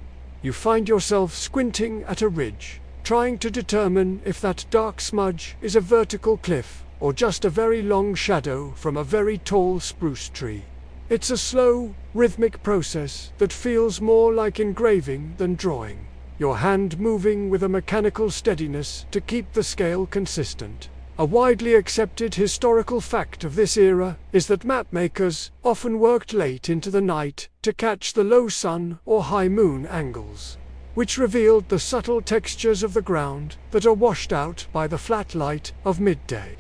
You find yourself squinting at a ridge, trying to determine if that dark smudge is a vertical cliff or just a very long shadow from a very tall spruce tree. It's a slow, rhythmic process that feels more like engraving than drawing, your hand moving with a mechanical steadiness to keep the scale consistent. A widely accepted historical fact of this era is that mapmakers often worked late into the night to catch the low sun or high moon angles, which revealed the subtle textures of the ground that are washed out by the flat light of midday.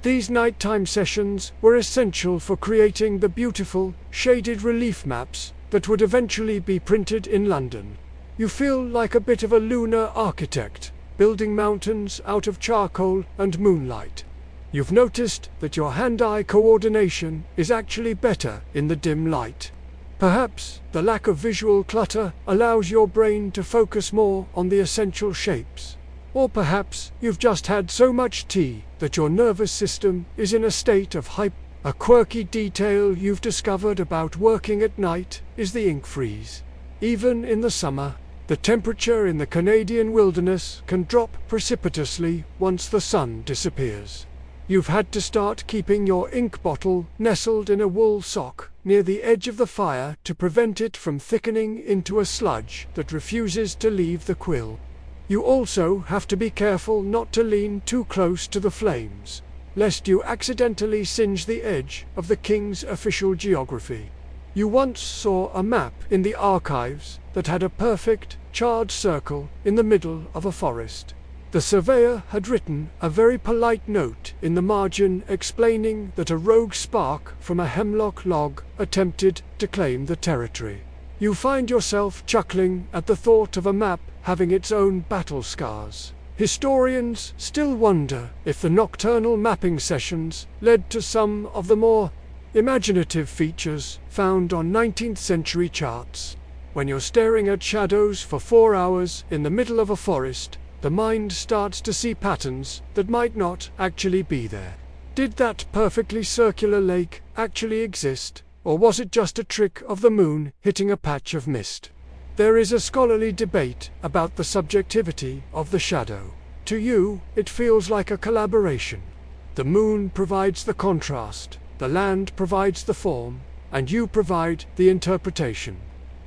These nighttime sessions were essential for creating the beautiful, shaded relief maps that would eventually be printed in London. You feel like a bit of a lunar architect, building mountains out of charcoal and moonlight. You've noticed that your hand-eye coordination is actually better in the dim light. Perhaps the lack of visual clutter allows your brain to focus more on the essential shapes. Or perhaps you've just had so much tea that your nervous system is in a state of hype. A quirky detail you've discovered about working at night is the ink freeze. Even in the summer, the temperature in the Canadian wilderness can drop precipitously once the sun disappears. You've had to start keeping your ink bottle nestled in a wool sock near the edge of the fire to prevent it from thickening into a sludge that refuses to leave the quill. You also have to be careful not to lean too close to the flames, lest you accidentally singe the edge of the king's official geography. You once saw a map in the archives that had a perfect, charred circle in the middle of a forest. The surveyor had written a very polite note in the margin explaining that a rogue spark from a hemlock log attempted to claim the territory. You find yourself chuckling at the thought of a map having its own battle scars. Historians still wonder if the nocturnal mapping sessions led to some of the more imaginative features found on 19th century charts. When you're staring at shadows for 4 hours in the middle of a forest, the mind starts to see patterns that might not actually be there. Did that perfectly circular lake actually exist, or was it just a trick of the moon hitting a patch of mist? There is a scholarly debate about the subjectivity of the shadow. To you, it feels like a collaboration. The moon provides the contrast, the land provides the form, and you provide the interpretation.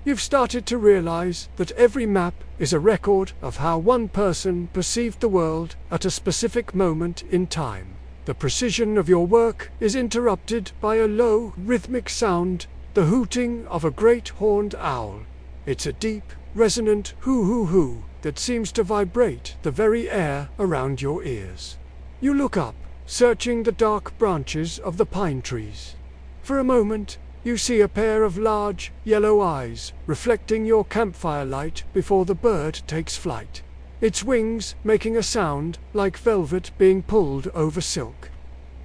You've started to realize that every map is a record of how one person perceived the world at a specific moment in time. The precision of your work is interrupted by a low, rhythmic sound, the hooting of a great horned owl. It's a deep, resonant hoo-hoo-hoo that seems to vibrate the very air around your ears. You look up, searching the dark branches of the pine trees. For a moment, you see a pair of large, yellow eyes reflecting your campfire light before the bird takes flight, its wings making a sound like velvet being pulled over silk.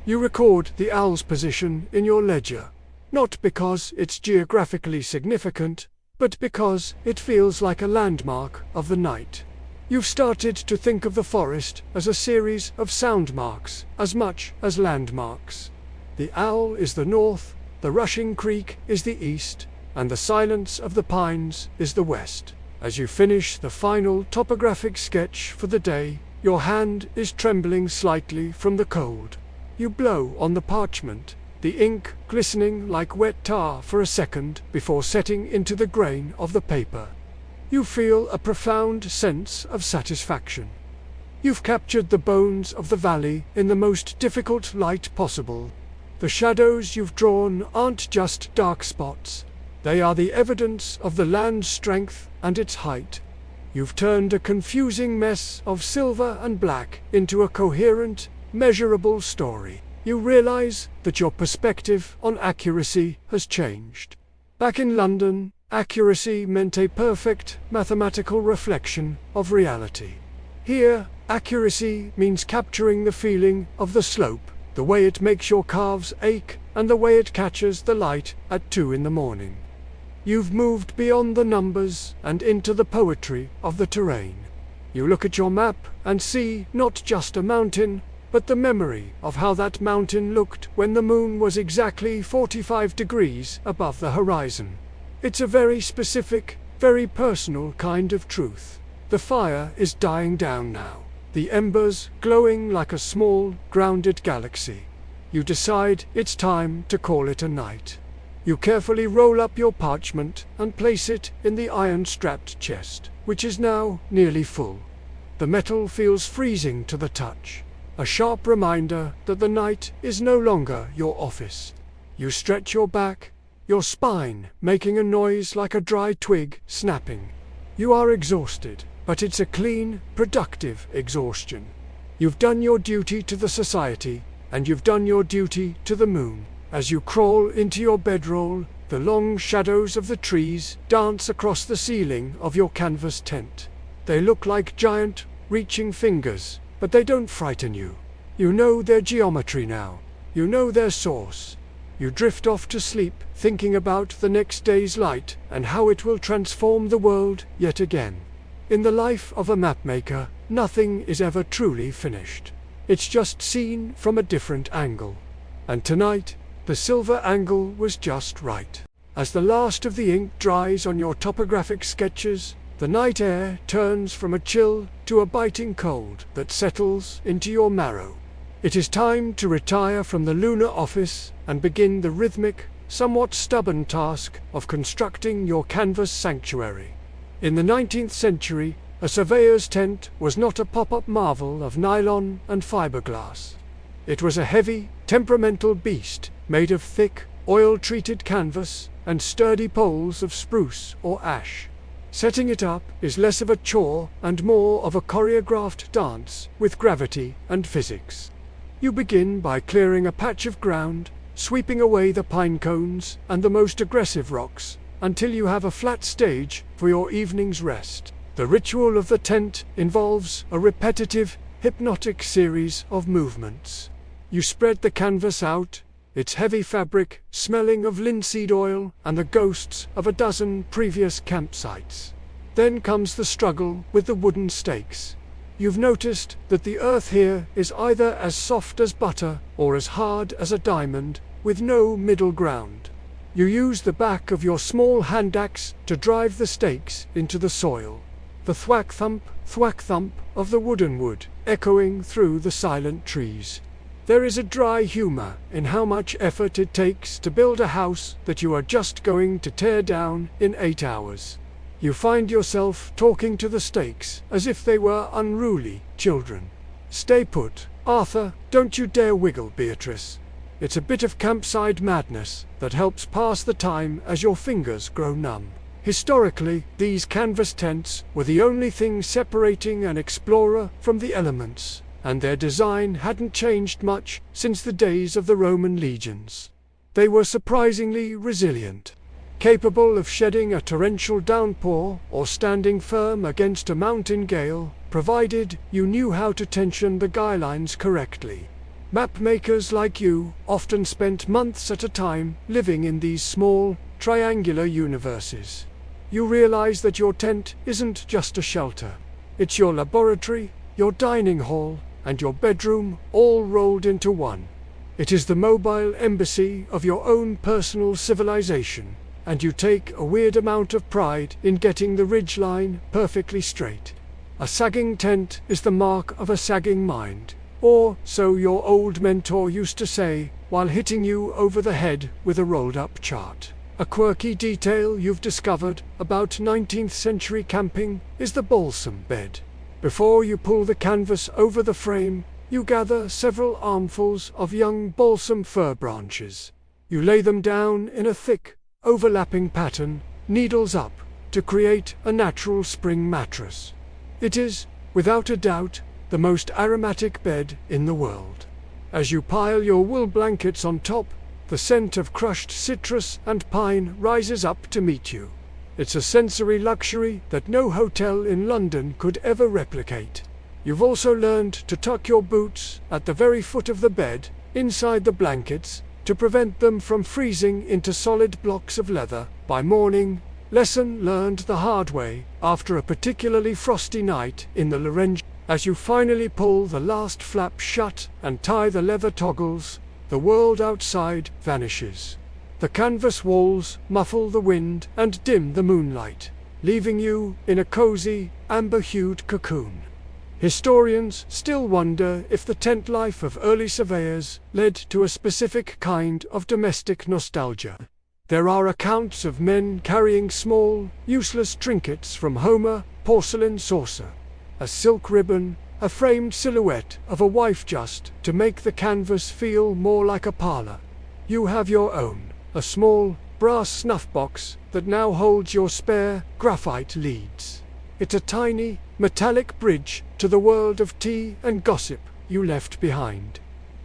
You record the owl's position in your ledger, not because it's geographically significant, but because it feels like a landmark of the night. You've started to think of the forest as a series of sound marks as much as landmarks. The owl is the north, the rushing creek is the east, and the silence of the pines is the west. As you finish the final topographic sketch for the day, your hand is trembling slightly from the cold. You blow on the parchment, the ink glistening like wet tar for a second before setting into the grain of the paper. You feel a profound sense of satisfaction. You've captured the bones of the valley in the most difficult light possible. The shadows you've drawn aren't just dark spots. They are the evidence of the land's strength and its height. You've turned a confusing mess of silver and black into a coherent, measurable story. You realize that your perspective on accuracy has changed. Back in London, accuracy meant a perfect mathematical reflection of reality. Here, accuracy means capturing the feeling of the slope, the way it makes your calves ache, and the way it catches the light at 2 in the morning. You've moved beyond the numbers and into the poetry of the terrain. You look at your map and see not just a mountain, but the memory of how that mountain looked when the moon was exactly 45 degrees above the horizon. It's a very specific, very personal kind of truth. The fire is dying down now, the embers glowing like a small, grounded galaxy. You decide it's time to call it a night. You carefully roll up your parchment and place it in the iron-strapped chest, which is now nearly full. The metal feels freezing to the touch, a sharp reminder that the night is no longer your office. You stretch your back, your spine making a noise like a dry twig snapping. You are exhausted, but it's a clean, productive exhaustion. You've done your duty to the society, and you've done your duty to the moon. As you crawl into your bedroll, the long shadows of the trees dance across the ceiling of your canvas tent. They look like giant, reaching fingers, but they don't frighten you. You know their geometry now. You know their source. You drift off to sleep, thinking about the next day's light and how it will transform the world yet again. In the life of a mapmaker, nothing is ever truly finished. It's just seen from a different angle. And tonight, the silver angle was just right. As the last of the ink dries on your topographic sketches, the night air turns from a chill to a biting cold that settles into your marrow. It is time to retire from the lunar office and begin the rhythmic, somewhat stubborn task of constructing your canvas sanctuary. In the 19th century, a surveyor's tent was not a pop-up marvel of nylon and fiberglass. It was a heavy, temperamental beast made of thick, oil-treated canvas and sturdy poles of spruce or ash. Setting it up is less of a chore and more of a choreographed dance with gravity and physics. You begin by clearing a patch of ground, sweeping away the pine cones and the most aggressive rocks, until you have a flat stage for your evening's rest. The ritual of the tent involves a repetitive, hypnotic series of movements. You spread the canvas out, its heavy fabric smelling of linseed oil and the ghosts of a dozen previous campsites. Then comes the struggle with the wooden stakes. You've noticed that the earth here is either as soft as butter or as hard as a diamond, with no middle ground. You use the back of your small hand axe to drive the stakes into the soil. The thwack-thump of the wooden wood echoing through the silent trees. There is a dry humor in how much effort it takes to build a house that you are just going to tear down in 8 hours. You find yourself talking to the stakes as if they were unruly children. Stay put, Arthur, don't you dare wiggle, Beatrice. It's a bit of campsite madness that helps pass the time as your fingers grow numb. Historically, these canvas tents were the only thing separating an explorer from the elements, and their design hadn't changed much since the days of the Roman legions. They were surprisingly resilient, capable of shedding a torrential downpour or standing firm against a mountain gale, provided you knew how to tension the guy lines correctly. Mapmakers like you often spent months at a time living in these small, triangular universes. You realize that your tent isn't just a shelter. It's your laboratory, your dining hall, and your bedroom all rolled into one. It is the mobile embassy of your own personal civilization, and you take a weird amount of pride in getting the ridgeline perfectly straight. A sagging tent is the mark of a sagging mind, or so your old mentor used to say while hitting you over the head with a rolled-up chart. A quirky detail you've discovered about 19th century camping is the balsam bed. Before you pull the canvas over the frame, you gather several armfuls of young balsam fir branches. You lay them down in a thick, overlapping pattern, needles up, to create a natural spring mattress. It is, without a doubt, the most aromatic bed in the world. As you pile your wool blankets on top, the scent of crushed citrus and pine rises up to meet you. It's a sensory luxury that no hotel in London could ever replicate. You've also learned to tuck your boots at the very foot of the bed, inside the blankets, to prevent them from freezing into solid blocks of leather by morning. Lesson learned the hard way after a particularly frosty night in the Lorenz. As you finally pull the last flap shut and tie the leather toggles, the world outside vanishes. The canvas walls muffle the wind and dim the moonlight, leaving you in a cozy, amber-hued cocoon. Historians still wonder if the tent life of early surveyors led to a specific kind of domestic nostalgia. There are accounts of men carrying small, useless trinkets from Homer, porcelain saucer, a silk ribbon, a framed silhouette of a wife just to make the canvas feel more like a parlor. You have your own, a small, brass snuff box that now holds your spare, graphite leads. It's a tiny, metallic bridge to the world of tea and gossip you left behind.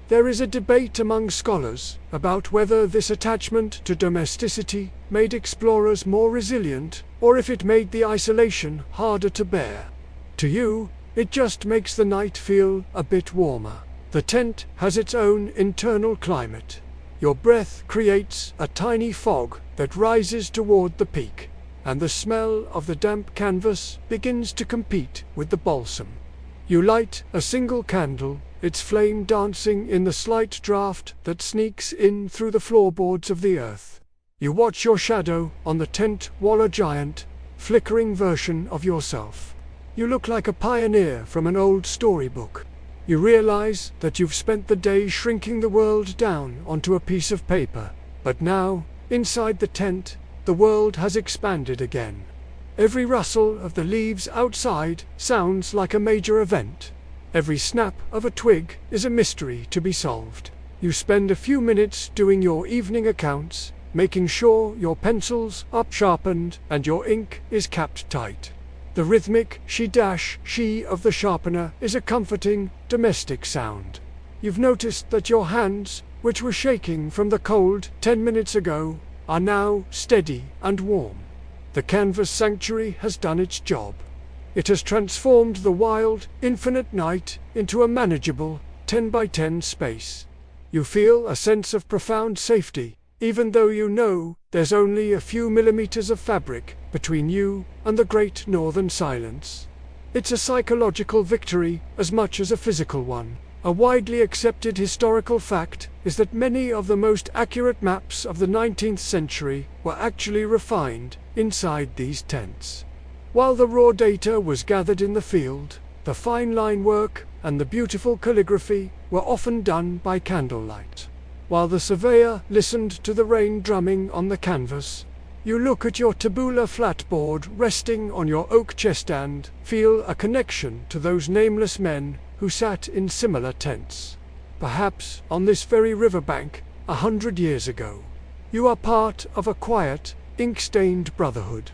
There is a debate among scholars about whether this attachment to domesticity made explorers more resilient, or if it made the isolation harder to bear. To you, it just makes the night feel a bit warmer. The tent has its own internal climate. Your breath creates a tiny fog that rises toward the peak, and the smell of the damp canvas begins to compete with the balsam. You light a single candle, its flame dancing in the slight draft that sneaks in through the floorboards of the earth. You watch your shadow on the tent wall, a giant, flickering version of yourself. You look like a pioneer from an old storybook. You realize that you've spent the day shrinking the world down onto a piece of paper, but now, inside the tent, the world has expanded again. Every rustle of the leaves outside sounds like a major event. Every snap of a twig is a mystery to be solved. You spend a few minutes doing your evening accounts, making sure your pencils are sharpened and your ink is capped tight. The rhythmic she of the sharpener is a comforting, domestic sound. You've noticed that your hands, which were shaking from the cold 10 minutes ago, are now steady and warm. The canvas sanctuary has done its job. It has transformed the wild, infinite night into a manageable 10 by 10 space. You feel a sense of profound safety, even though you know there's only a few millimeters of fabric between you and the great northern silence. It's a psychological victory as much as a physical one. A widely accepted historical fact is that many of the most accurate maps of the 19th century were actually refined inside these tents. While the raw data was gathered in the field, the fine line work and the beautiful calligraphy were often done by candlelight. While the surveyor listened to the rain drumming on the canvas, you look at your tabular flatboard resting on your oak chest and feel a connection to those nameless men who sat in similar tents. Perhaps on this very riverbank, 100 years ago. You are part of a quiet, ink-stained brotherhood.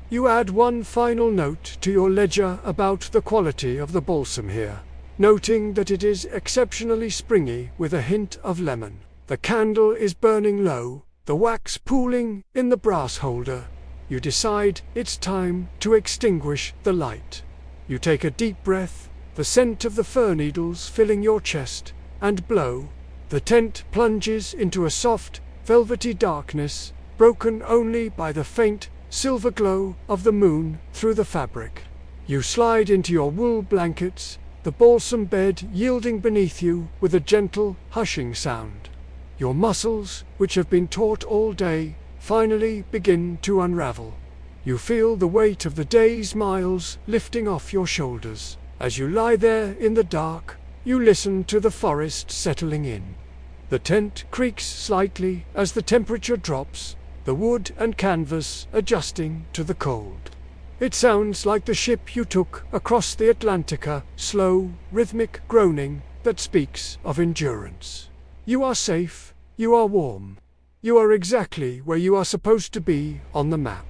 You add one final note to your ledger about the quality of the balsam here, noting that it is exceptionally springy with a hint of lemon. The candle is burning low, the wax pooling in the brass holder. You decide it's time to extinguish the light. You take a deep breath, the scent of the fir needles filling your chest, and blow. The tent plunges into a soft, velvety darkness, broken only by the faint, silver glow of the moon through the fabric. You slide into your wool blankets, the balsam bed yielding beneath you with a gentle, hushing sound. Your muscles, which have been taut all day, finally begin to unravel. You feel the weight of the day's miles lifting off your shoulders. As you lie there in the dark, you listen to the forest settling in. The tent creaks slightly as the temperature drops, the wood and canvas adjusting to the cold. It sounds like the ship you took across the Atlantica, slow, rhythmic groaning that speaks of endurance. You are safe, you are warm. You are exactly where you are supposed to be on the map.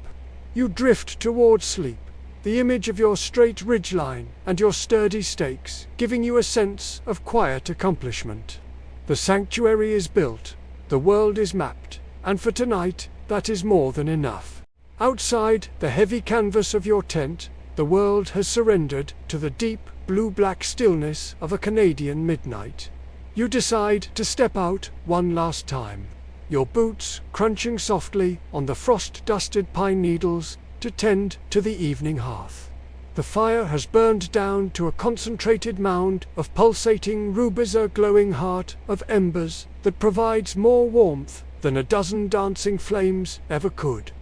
You drift towards sleep, the image of your straight ridgeline and your sturdy stakes giving you a sense of quiet accomplishment. The sanctuary is built, the world is mapped, and for tonight, that is more than enough. Outside the heavy canvas of your tent, the world has surrendered to the deep, blue-black stillness of a Canadian midnight. You decide to step out one last time, your boots crunching softly on the frost-dusted pine needles to tend to the evening hearth. The fire has burned down to a concentrated mound of pulsating rubis, a glowing heart of embers that provides more warmth than a dozen dancing flames ever could.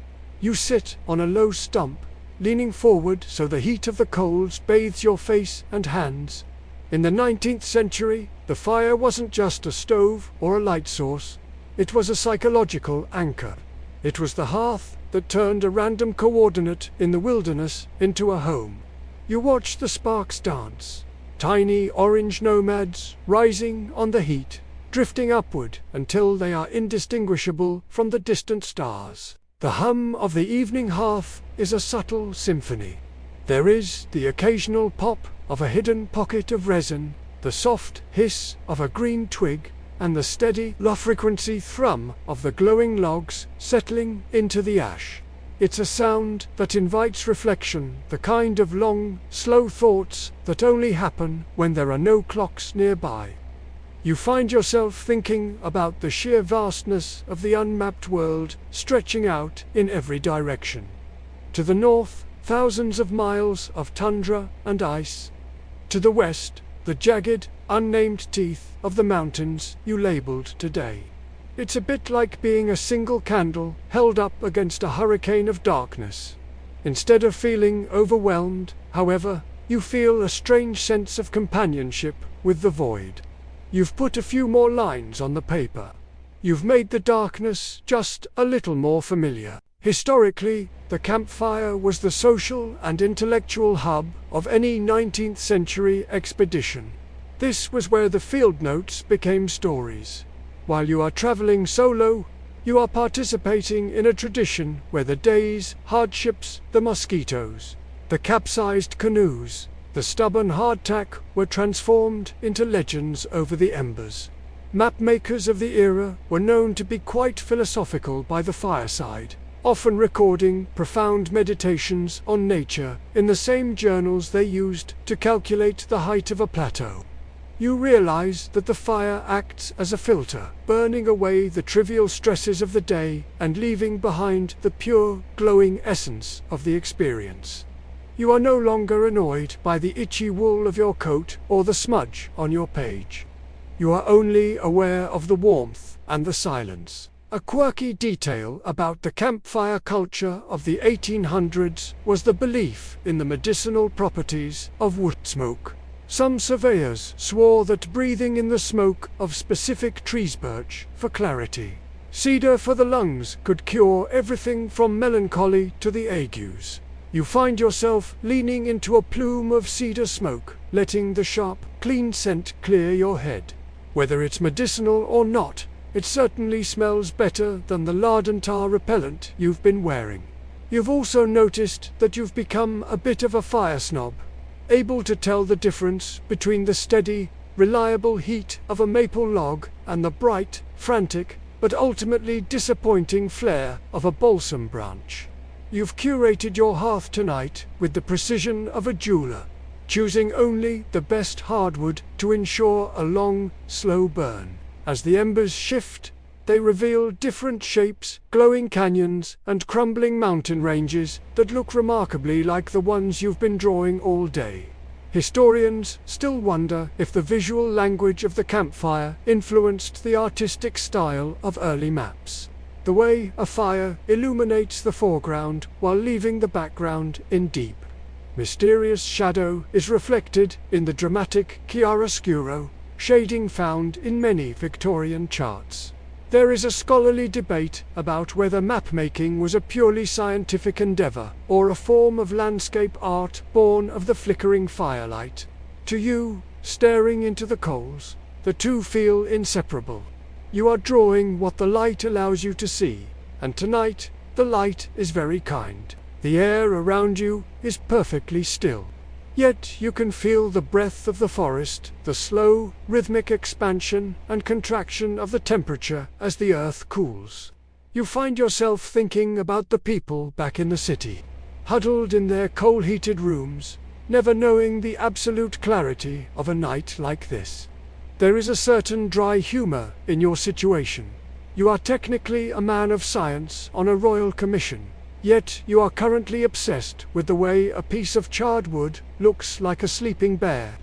You sit on a low stump, leaning forward so the heat of the coals bathes your face and hands. In the 19th century, the fire wasn't just a stove or a light source. It was a psychological anchor. It was the hearth that turned a random coordinate in the wilderness into a home. You watch the sparks dance, tiny orange nomads rising on the heat, drifting upward until they are indistinguishable from the distant stars. The hum of the evening hearth is a subtle symphony. There is the occasional pop of a hidden pocket of resin, the soft hiss of a green twig, and the steady, low-frequency thrum of the glowing logs settling into the ash. It's a sound that invites reflection, the kind of long, slow thoughts that only happen when there are no clocks nearby. You find yourself thinking about the sheer vastness of the unmapped world stretching out in every direction. To the north, thousands of miles of tundra and ice. To the west, the jagged, unnamed teeth of the mountains you labeled today. It's a bit like being a single candle held up against a hurricane of darkness. Instead of feeling overwhelmed, however, you feel a strange sense of companionship with the void. You've put a few more lines on the paper. You've made the darkness just a little more familiar. Historically, the campfire was the social and intellectual hub of any 19th century expedition. This was where the field notes became stories. While you are traveling solo, you are participating in a tradition where the days, hardships, the mosquitoes, the capsized canoes, the stubborn hardtack were transformed into legends over the embers. Mapmakers of the era were known to be quite philosophical by the fireside, often recording profound meditations on nature in the same journals they used to calculate the height of a plateau. You realize that the fire acts as a filter, burning away the trivial stresses of the day and leaving behind the pure, glowing essence of the experience. You are no longer annoyed by the itchy wool of your coat or the smudge on your page. You are only aware of the warmth and the silence. A quirky detail about the campfire culture of the 1800s was the belief in the medicinal properties of wood smoke. Some surveyors swore that breathing in the smoke of specific trees, birch for clarity, cedar for the lungs, could cure everything from melancholy to the agues. You find yourself leaning into a plume of cedar smoke, letting the sharp, clean scent clear your head. Whether it's medicinal or not, it certainly smells better than the lard and tar repellent you've been wearing. You've also noticed that you've become a bit of a fire snob, able to tell the difference between the steady, reliable heat of a maple log and the bright, frantic, but ultimately disappointing flare of a balsam branch. You've curated your hearth tonight with the precision of a jeweler, choosing only the best hardwood to ensure a long, slow burn. As the embers shift, they reveal different shapes, glowing canyons, and crumbling mountain ranges that look remarkably like the ones you've been drawing all day. Historians still wonder if the visual language of the campfire influenced the artistic style of early maps. The way a fire illuminates the foreground while leaving the background in deep, mysterious shadow is reflected in the dramatic chiaroscuro shading found in many Victorian charts. There is a scholarly debate about whether mapmaking was a purely scientific endeavor or a form of landscape art born of the flickering firelight. To you, staring into the coals, the two feel inseparable. You are drawing what the light allows you to see, and tonight the light is very kind. The air around you is perfectly still. Yet you can feel the breath of the forest, the slow, rhythmic expansion and contraction of the temperature as the earth cools. You find yourself thinking about the people back in the city, huddled in their coal-heated rooms, never knowing the absolute clarity of a night like this. There is a certain dry humor in your situation. You are technically a man of science on a royal commission, yet you are currently obsessed with the way a piece of charred wood looks like a sleeping bear.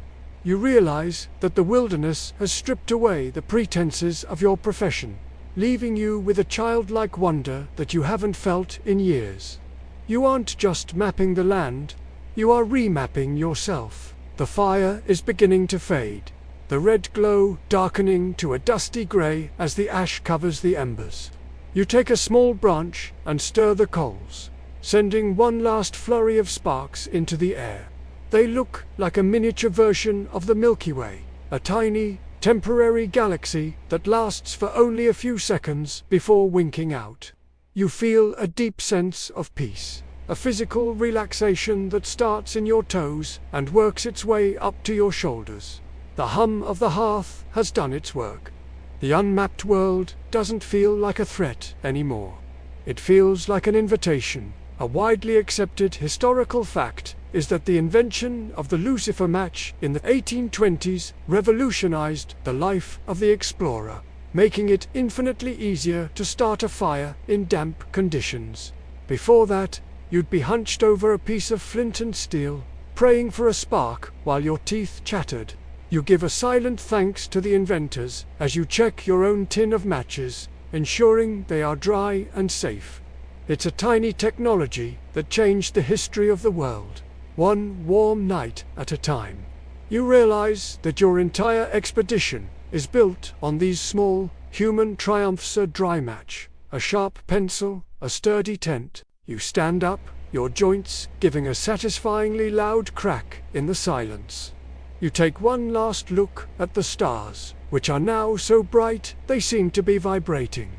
You realize that the wilderness has stripped away the pretenses of your profession, leaving you with a childlike wonder that you haven't felt in years. You aren't just mapping the land, you are remapping yourself. The fire is beginning to fade, the red glow darkening to a dusty grey as the ash covers the embers. You take a small branch and stir the coals, sending one last flurry of sparks into the air. They look like a miniature version of the Milky Way, a tiny, temporary galaxy that lasts for only a few seconds before winking out. You feel a deep sense of peace, a physical relaxation that starts in your toes and works its way up to your shoulders. The hum of the hearth has done its work. The unmapped world doesn't feel like a threat anymore. It feels like an invitation. A widely accepted historical fact is that the invention of the lucifer match in the 1820s revolutionized the life of the explorer, making it infinitely easier to start a fire in damp conditions. Before that, you'd be hunched over a piece of flint and steel, praying for a spark while your teeth chattered. You give a silent thanks to the inventors as you check your own tin of matches, ensuring they are dry and safe. It's a tiny technology that changed the history of the world, one warm night at a time. You realize that your entire expedition is built on these small, human triumphs: a dry match, a sharp pencil, a sturdy tent. You stand up, your joints giving a satisfyingly loud crack in the silence. You take one last look at the stars, which are now so bright they seem to be vibrating.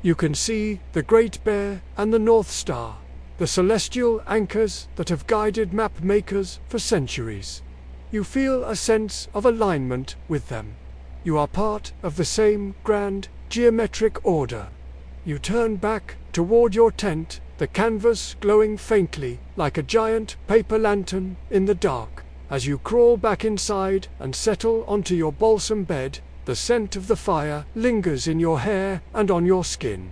You can see the Great Bear and the North Star, the celestial anchors that have guided map makers for centuries. You feel a sense of alignment with them. You are part of the same grand, geometric order. You turn back toward your tent, the canvas glowing faintly like a giant paper lantern in the dark. As you crawl back inside and settle onto your balsam bed, the scent of the fire lingers in your hair and on your skin.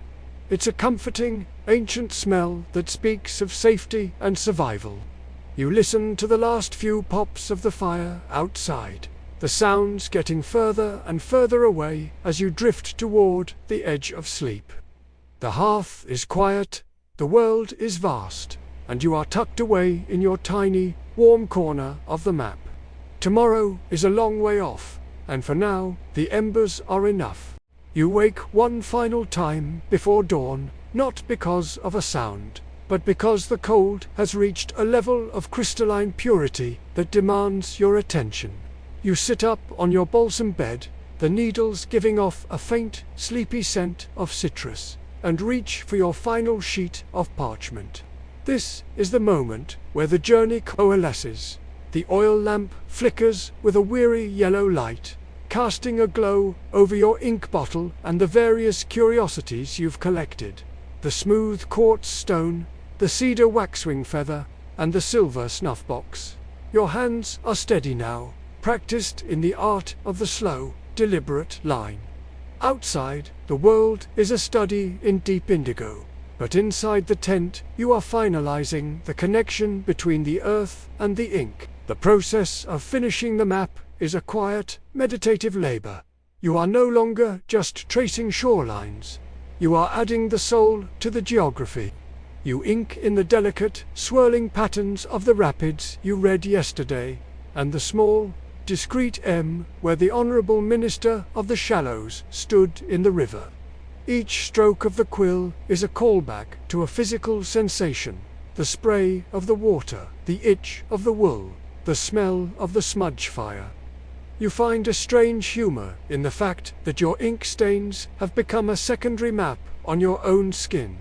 It's a comforting, ancient smell that speaks of safety and survival. You listen to the last few pops of the fire outside, the sounds getting further and further away as you drift toward the edge of sleep. The hearth is quiet, the world is vast, and you are tucked away in your tiny, warm corner of the map. Tomorrow is a long way off, and for now, the embers are enough. You wake one final time before dawn, not because of a sound, but because the cold has reached a level of crystalline purity that demands your attention. You sit up on your balsam bed, the needles giving off a faint, sleepy scent of citrus, and reach for your final sheet of parchment. This is the moment where the journey coalesces. The oil lamp flickers with a weary yellow light, casting a glow over your ink bottle and the various curiosities you've collected. The smooth quartz stone, the cedar waxwing feather, and the silver snuff box. Your hands are steady now, practiced in the art of the slow, deliberate line. Outside, the world is a study in deep indigo, but inside the tent you are finalizing the connection between the earth and the ink. The process of finishing the map is a quiet, meditative labor. You are no longer just tracing shorelines. You are adding the soul to the geography. You ink in the delicate, swirling patterns of the rapids you read yesterday, and the small, discreet M where the Honourable Minister of the Shallows stood in the river. Each stroke of the quill is a callback to a physical sensation: the spray of the water, the itch of the wool, the smell of the smudge fire. You find a strange humour in the fact that your ink stains have become a secondary map on your own skin.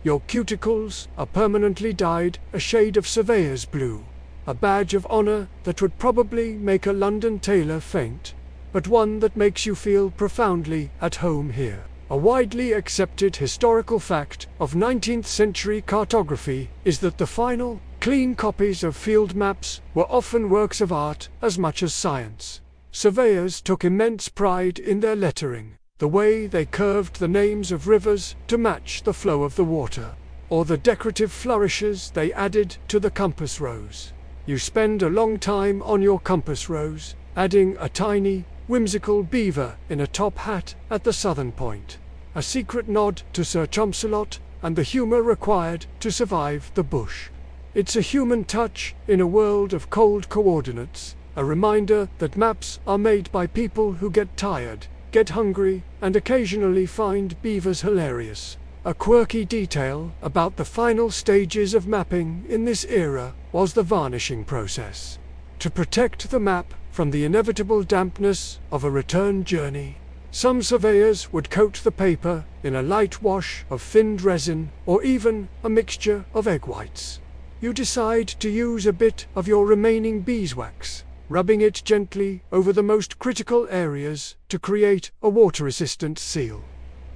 Your cuticles are permanently dyed a shade of surveyor's blue, a badge of honour that would probably make a London tailor faint, but one that makes you feel profoundly at home here. A widely accepted historical fact of 19th century cartography is that the final, clean copies of field maps were often works of art as much as science. Surveyors took immense pride in their lettering, the way they curved the names of rivers to match the flow of the water, or the decorative flourishes they added to the compass rose. You spend a long time on your compass rose, adding a tiny, whimsical beaver in a top hat at the southern point, a secret nod to Sir Chomsalot and the humour required to survive the bush. It's a human touch in a world of cold coordinates, a reminder that maps are made by people who get tired, get hungry, and occasionally find beavers hilarious. A quirky detail about the final stages of mapping in this era was the varnishing process. To protect the map from the inevitable dampness of a return journey, some surveyors would coat the paper in a light wash of thinned resin or even a mixture of egg whites. You decide to use a bit of your remaining beeswax, rubbing it gently over the most critical areas to create a water-resistant seal.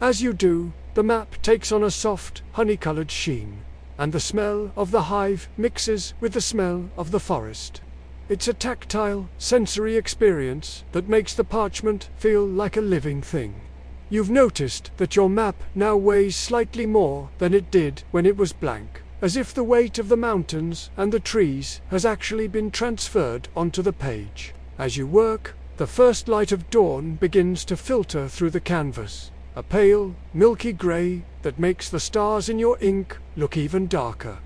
As you do, the map takes on a soft, honey-colored sheen, and the smell of the hive mixes with the smell of the forest. It's a tactile, sensory experience that makes the parchment feel like a living thing. You've noticed that your map now weighs slightly more than it did when it was blank, as if the weight of the mountains and the trees has actually been transferred onto the page. As you work, the first light of dawn begins to filter through the canvas, a pale, milky grey that makes the stars in your ink look even darker.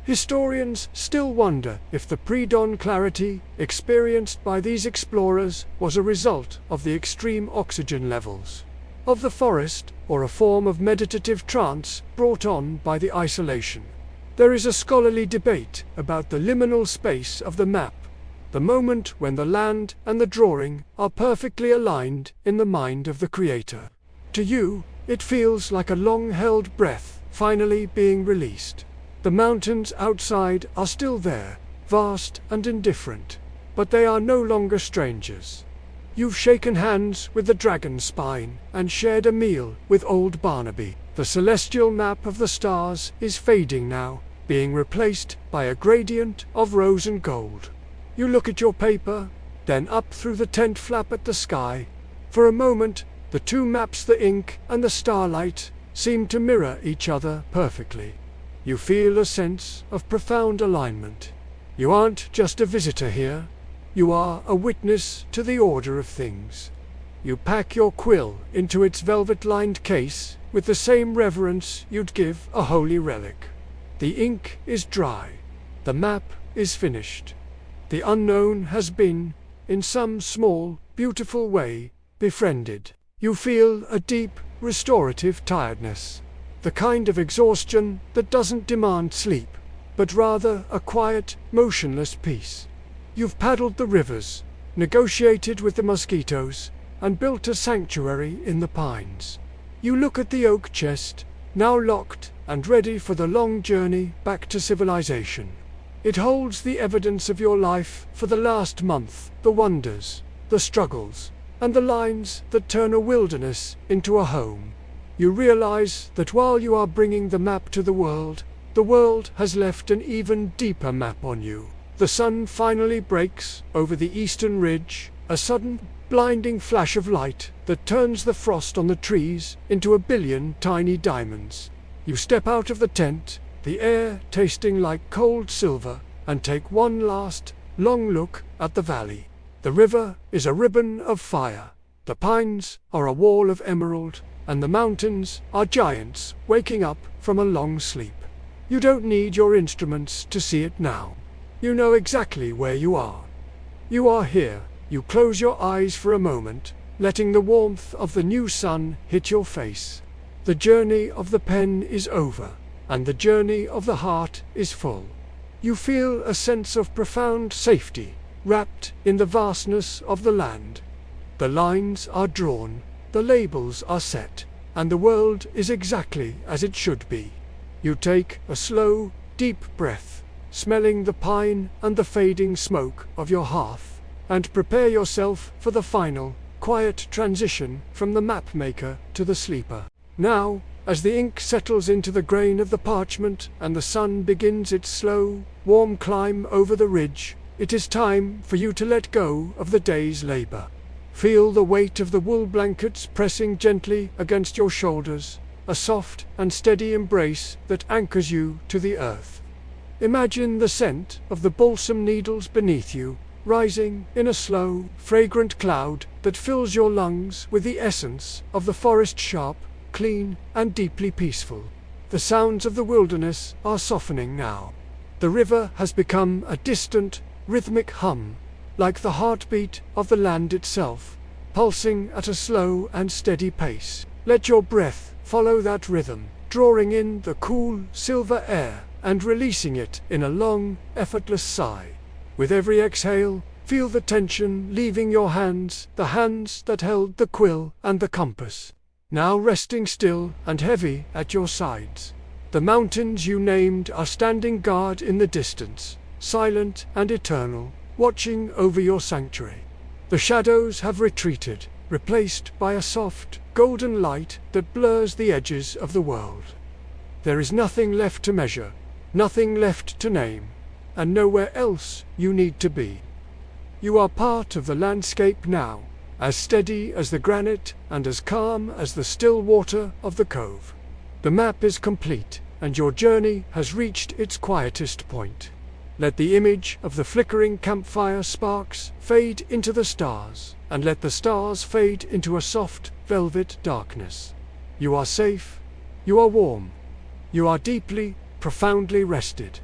Historians still wonder if the pre-dawn clarity experienced by these explorers was a result of the extreme oxygen levels of the forest, or a form of meditative trance brought on by the isolation. There is a scholarly debate about the liminal space of the map, the moment when the land and the drawing are perfectly aligned in the mind of the creator. To you, it feels like a long-held breath finally being released. The mountains outside are still there, vast and indifferent, but they are no longer strangers. You've shaken hands with the dragon spine and shared a meal with old Barnaby. The celestial map of the stars is fading now, being replaced by a gradient of rose and gold. You look at your paper, then up through the tent flap at the sky. For a moment, the two maps, the ink and the starlight, seem to mirror each other perfectly. You feel a sense of profound alignment. You aren't just a visitor here, you are a witness to the order of things. You pack your quill into its velvet-lined case with the same reverence you'd give a holy relic. The ink is dry. The map is finished. The unknown has been, in some small, beautiful way, befriended. You feel a deep, restorative tiredness. the kind of exhaustion that doesn't demand sleep, but rather a quiet, motionless peace. You've paddled the rivers, negotiated with the mosquitoes, and built a sanctuary in the pines. You look at the oak chest, now locked and ready for the long journey back to civilization. It holds the evidence of your life for the last month, the wonders, the struggles, and the lines that turn a wilderness into a home. You realize that while you are bringing the map to the world has left an even deeper map on you. The sun finally breaks over the eastern ridge, a sudden, blinding flash of light that turns the frost on the trees into a billion tiny diamonds. You step out of the tent, the air tasting like cold silver, and take one last, long look at the valley. The river is a ribbon of fire, the pines are a wall of emerald, and the mountains are giants waking up from a long sleep. You don't need your instruments to see it now. You know exactly where you are. You are here. You close your eyes for a moment, letting the warmth of the new sun hit your face. The journey of the pen is over, and the journey of the heart is full. You feel a sense of profound safety, wrapped in the vastness of the land. The lines are drawn, the labels are set, and the world is exactly as it should be. You take a slow, deep breath, smelling the pine and the fading smoke of your hearth, and prepare yourself for the final, quiet transition from the mapmaker to the sleeper. Now, as the ink settles into the grain of the parchment and the sun begins its slow, warm climb over the ridge, it is time for you to let go of the day's labor. Feel the weight of the wool blankets pressing gently against your shoulders, a soft and steady embrace that anchors you to the earth. Imagine the scent of the balsam needles beneath you, rising in a slow, fragrant cloud that fills your lungs with the essence of the forest, sharp, clean, and deeply peaceful. The sounds of the wilderness are softening now. The river has become a distant, rhythmic hum, like the heartbeat of the land itself, pulsing at a slow and steady pace. Let your breath follow that rhythm, drawing in the cool, silver air and releasing it in a long, effortless sigh. With every exhale, feel the tension leaving your hands, the hands that held the quill and the compass, now resting still and heavy at your sides. The mountains you named are standing guard in the distance, silent and eternal, watching over your sanctuary. The shadows have retreated, replaced by a soft, golden light that blurs the edges of the world. There is nothing left to measure, nothing left to name, and nowhere else you need to be. You are part of the landscape now, as steady as the granite and as calm as the still water of the cove. The map is complete, and your journey has reached its quietest point. Let the image of the flickering campfire sparks fade into the stars, and let the stars fade into a soft, velvet darkness. You are safe, you are warm, you are deeply, profoundly rested.